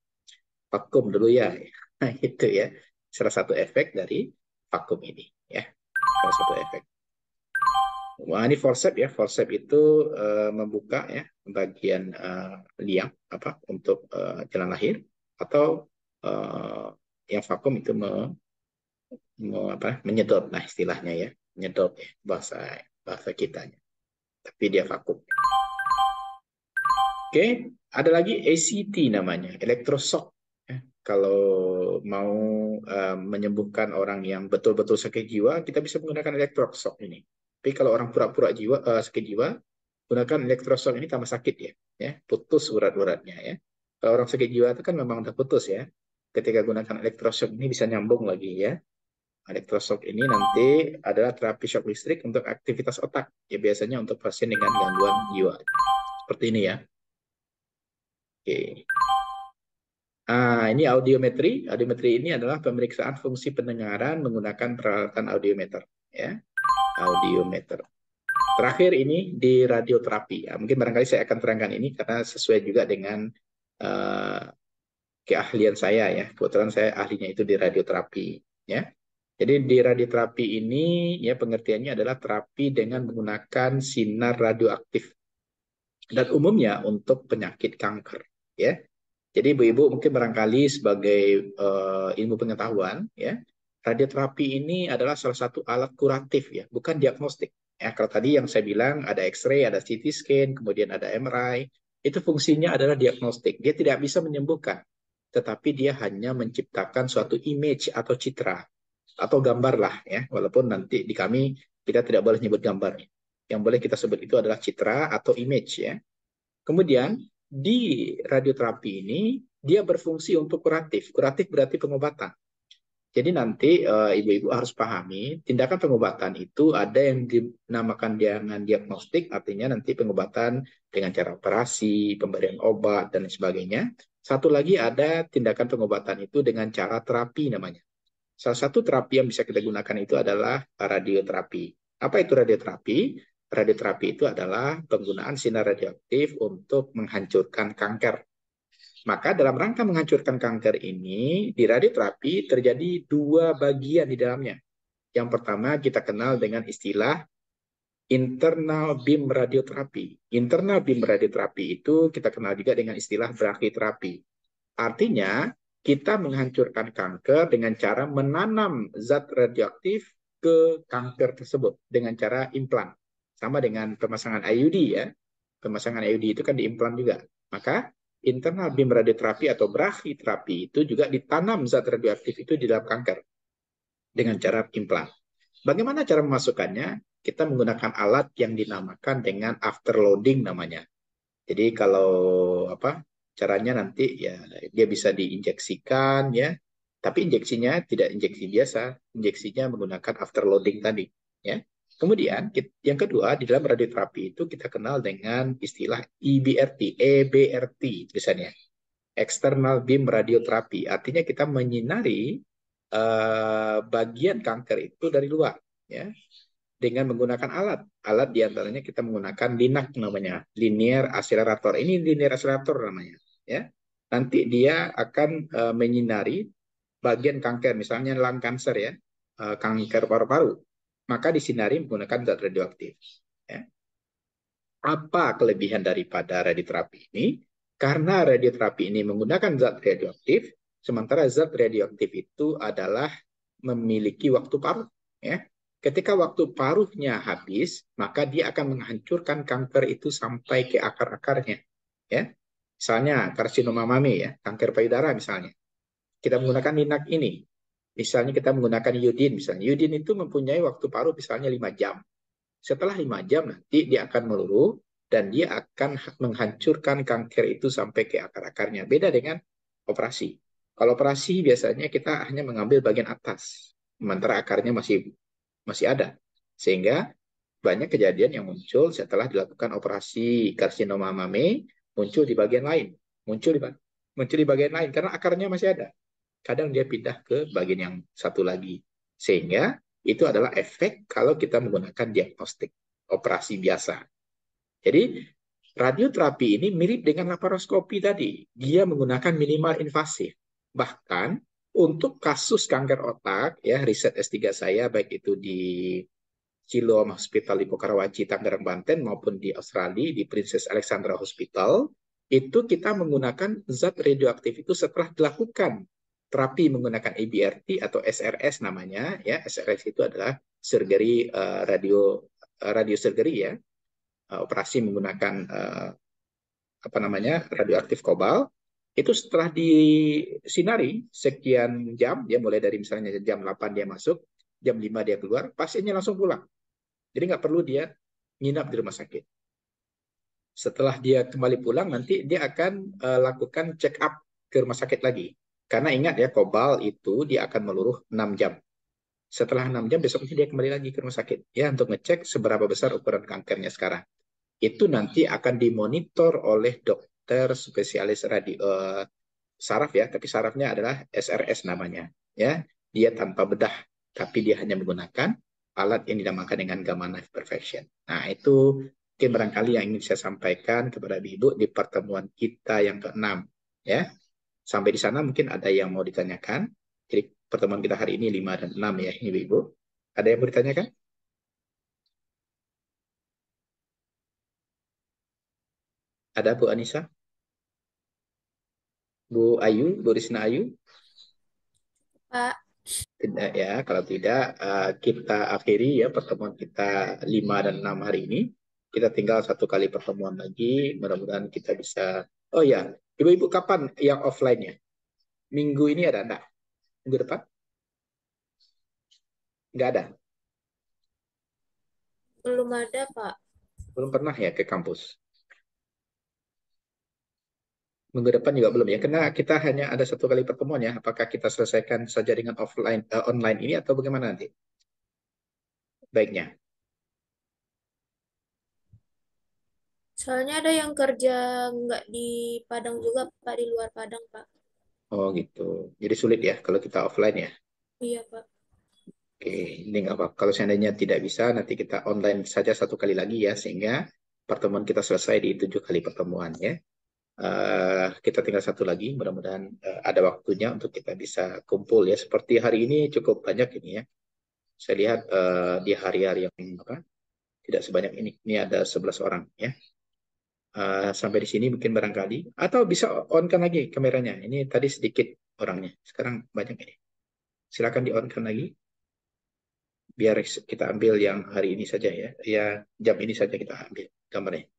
vakum dulu ya. Nah itu ya salah satu efek dari vakum ini ya. Salah satu efek. Wah ini forceps ya. Forceps itu membuka ya bagian liang untuk jalan lahir atau yang vakum itu menyedot nah istilahnya ya menyedot ya, bahasa kitanya tapi dia vakum. Oke, ada lagi ACT namanya elektroshock ya. Kalau mau menyembuhkan orang yang betul-betul sakit jiwa kita bisa menggunakan elektroshock ini. Tapi kalau orang pura-pura sakit jiwa gunakan elektroshock ini tambah sakit ya putus urat-uratnya ya. Kalau orang sakit jiwa itu kan memang udah putus ya. Ketika gunakan elektroshock ini bisa nyambung lagi ya. Elektroshock ini nanti adalah terapi shock listrik untuk aktivitas otak. Ya biasanya untuk pasien dengan gangguan jiwa. Seperti ini ya. Oke. Ini audiometri. Audiometri ini adalah pemeriksaan fungsi pendengaran menggunakan peralatan audiometer ya. Audiometer. Terakhir ini di radioterapi. Ya, mungkin barangkali saya akan terangkan ini karena sesuai juga dengan keahlian saya ya. Kebetulan saya ahlinya itu di radioterapi ya. Jadi di radioterapi ini ya pengertiannya adalah terapi dengan menggunakan sinar radioaktif dan umumnya untuk penyakit kanker ya. Jadi ibu-ibu mungkin barangkali sebagai ilmu pengetahuan ya, radioterapi ini adalah salah satu alat kuratif ya, bukan diagnostik. Ya, kalau tadi yang saya bilang ada X-ray, ada CT scan, kemudian ada MRI, itu fungsinya adalah diagnostik. Dia tidak bisa menyembuhkan, tetapi dia hanya menciptakan suatu image atau citra atau gambar lah ya, walaupun nanti di kami kita tidak boleh nyebut gambar. Yang boleh kita sebut itu adalah citra atau image ya. Kemudian di radioterapi ini dia berfungsi untuk kuratif. Kuratif berarti pengobatan. Jadi nanti ibu-ibu harus pahami tindakan pengobatan itu ada yang dinamakan dengan diagnostik, artinya nanti pengobatan dengan cara operasi, pemberian obat dan sebagainya. Satu lagi ada tindakan pengobatan itu dengan cara terapi namanya. Salah satu terapi yang bisa kita gunakan itu adalah radioterapi. Apa itu radioterapi? Radioterapi itu adalah penggunaan sinar radioaktif untuk menghancurkan kanker. Maka dalam rangka menghancurkan kanker ini, di radioterapi terjadi dua bagian di dalamnya. Yang pertama kita kenal dengan istilah internal beam radioterapi. Internal beam radioterapi itu kita kenal juga dengan istilah brachytherapy. Artinya, kita menghancurkan kanker dengan cara menanam zat radioaktif ke kanker tersebut dengan cara implan. Sama dengan pemasangan IUD ya. Pemasangan IUD itu kan diimplan juga. Maka internal beam radioterapi atau brachyterapi itu juga ditanam zat radioaktif itu di dalam kanker dengan cara implan. Bagaimana cara memasukkannya? Kita menggunakan alat yang dinamakan dengan afterloading namanya. Jadi kalau caranya nanti ya dia bisa diinjeksikan ya, tapi injeksinya tidak injeksi biasa, injeksinya menggunakan afterloading tadi ya. Kemudian yang kedua di dalam radioterapi itu kita kenal dengan istilah EBRT tulisannya. External beam radioterapi, artinya kita menyinari bagian kanker itu dari luar ya, dengan menggunakan alat diantaranya kita menggunakan LINAC namanya, linear accelerator. Ini linear accelerator namanya ya. Nanti dia akan menyinari bagian kanker, misalnya lung cancer ya, kanker paru-paru, maka disinari menggunakan zat radioaktif ya. Apa kelebihan daripada radioterapi ini? Karena radioterapi ini menggunakan zat radioaktif, sementara zat radioaktif itu adalah memiliki waktu paruh. Ya. Ketika waktu paruhnya habis, maka dia akan menghancurkan kanker itu sampai ke akar-akarnya. Ya. Misalnya karsinoma mame, ya, kanker payudara misalnya. Kita menggunakan LINAC ini. Misalnya kita menggunakan iodin. Misalnya iodin itu mempunyai waktu paruh misalnya 5 jam. Setelah 5 jam nanti dia akan meluruh dan dia akan menghancurkan kanker itu sampai ke akar-akarnya. Beda dengan operasi. Kalau operasi biasanya kita hanya mengambil bagian atas, sementara akarnya masih ada. Sehingga banyak kejadian yang muncul setelah dilakukan operasi karsinoma mame, muncul di bagian lain. Muncul di bagian lain karena akarnya masih ada. Kadang dia pindah ke bagian yang satu lagi. Sehingga itu adalah efek kalau kita menggunakan diagnostik operasi biasa. Jadi radioterapi ini mirip dengan laparoskopi tadi. Dia menggunakan minimal invasif. Bahkan untuk kasus kanker otak, ya riset S3 saya baik itu di Siloam Hospital di Karawaci, Tangerang, Banten maupun di Australia di Princess Alexandra Hospital, itu kita menggunakan zat radioaktif itu setelah dilakukan terapi menggunakan EBRT atau SRS namanya ya. SRS itu adalah surgery radiosurgery ya, operasi menggunakan radioaktif kobalt. Itu setelah disinari sekian jam ya, mulai dari misalnya jam 8 dia masuk, jam 5 dia keluar, pasiennya langsung pulang. Jadi nggak perlu dia nginap di rumah sakit. Setelah dia kembali pulang nanti dia akan lakukan check up ke rumah sakit lagi. Karena ingat ya, kobal itu dia akan meluruh 6 jam. Setelah 6 jam, besoknya dia kembali lagi ke rumah sakit. Ya, untuk ngecek seberapa besar ukuran kankernya sekarang. Itu nanti akan dimonitor oleh dokter spesialis saraf ya, tapi sarafnya adalah SRS namanya. Ya, dia tanpa bedah, tapi dia hanya menggunakan alat yang dinamakan dengan gamma knife perfection. Nah, itu mungkin barangkali yang ingin saya sampaikan kepada Ibu di pertemuan kita yang ke-6. Ya. Sampai di sana mungkin ada yang mau ditanyakan. Jadi pertemuan kita hari ini 5 dan 6 ya, ini Ibu. Ada yang mau ditanyakan? Ada Bu Anissa? Bu Ayu? Bu Risna Ayu? Pak. Tidak ya, kalau tidak kita akhiri ya pertemuan kita 5 dan 6 hari ini. Kita tinggal satu kali pertemuan lagi, mudah-mudahan kita bisa. Oh ya, Ibu-Ibu kapan yang offline-nya? Minggu ini ada enggak? Minggu depan? Enggak ada? Belum ada, Pak. Belum pernah ya ke kampus? Minggu depan juga belum ya, karena kita hanya ada satu kali pertemuan ya. Apakah kita selesaikan saja dengan online ini atau bagaimana nanti? Baiknya. Soalnya ada yang kerja nggak di Padang juga, Pak, di luar Padang, Pak. Oh gitu. Jadi sulit ya kalau kita offline ya. Iya, Pak. Oke, ini nggak apa. Kalau seandainya tidak bisa, nanti kita online saja satu kali lagi ya, sehingga pertemuan kita selesai di 7 kali pertemuan ya. Kita tinggal satu lagi, mudah-mudahan ada waktunya untuk kita bisa kumpul ya. Seperti hari ini cukup banyak ini ya. Saya lihat di hari-hari yang tidak sebanyak ini. Ini ada 11 orang ya. Sampai di sini mungkin barangkali. Atau bisa on-kan lagi kameranya. Ini tadi sedikit orangnya. Sekarang banyak ini. Silakan di-on-kan lagi. Biar kita ambil yang hari ini saja ya. Ya, jam ini saja kita ambil gambarnya.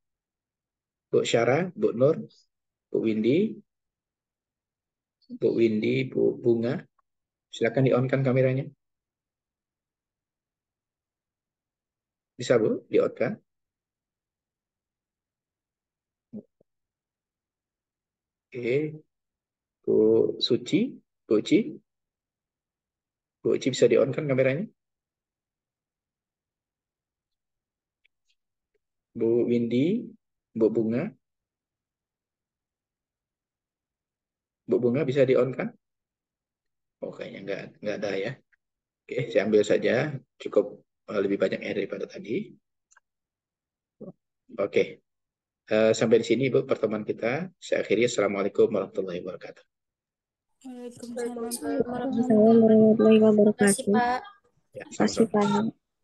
Bu Syara, Bu Nur, Bu Windy, Bu Windy, Bu Bunga. Silakan di-on-kan kameranya. Bisa Bu, di-on-kan? Oke, Bu Suci, Bu Uci. Bu Uci bisa di-on-kan kameranya? Bu Windy, Bu Bunga. Bu Bunga bisa di-on-kan? Oh, kayaknya nggak ada ya. Oke, saya ambil saja. Cukup lebih banyak air daripada tadi. Oke, sampai di sini Ibu pertemuan kita. Saya akhiri. Assalamualaikum warahmatullahi wabarakatuh. Waalaikumsalam Assalamualaikum warahmatullahi warahmatullahi wabarakatuh. Terima kasih, wabarakatuh. Pak. Ya, Terima kasih, sama-sama. Pak.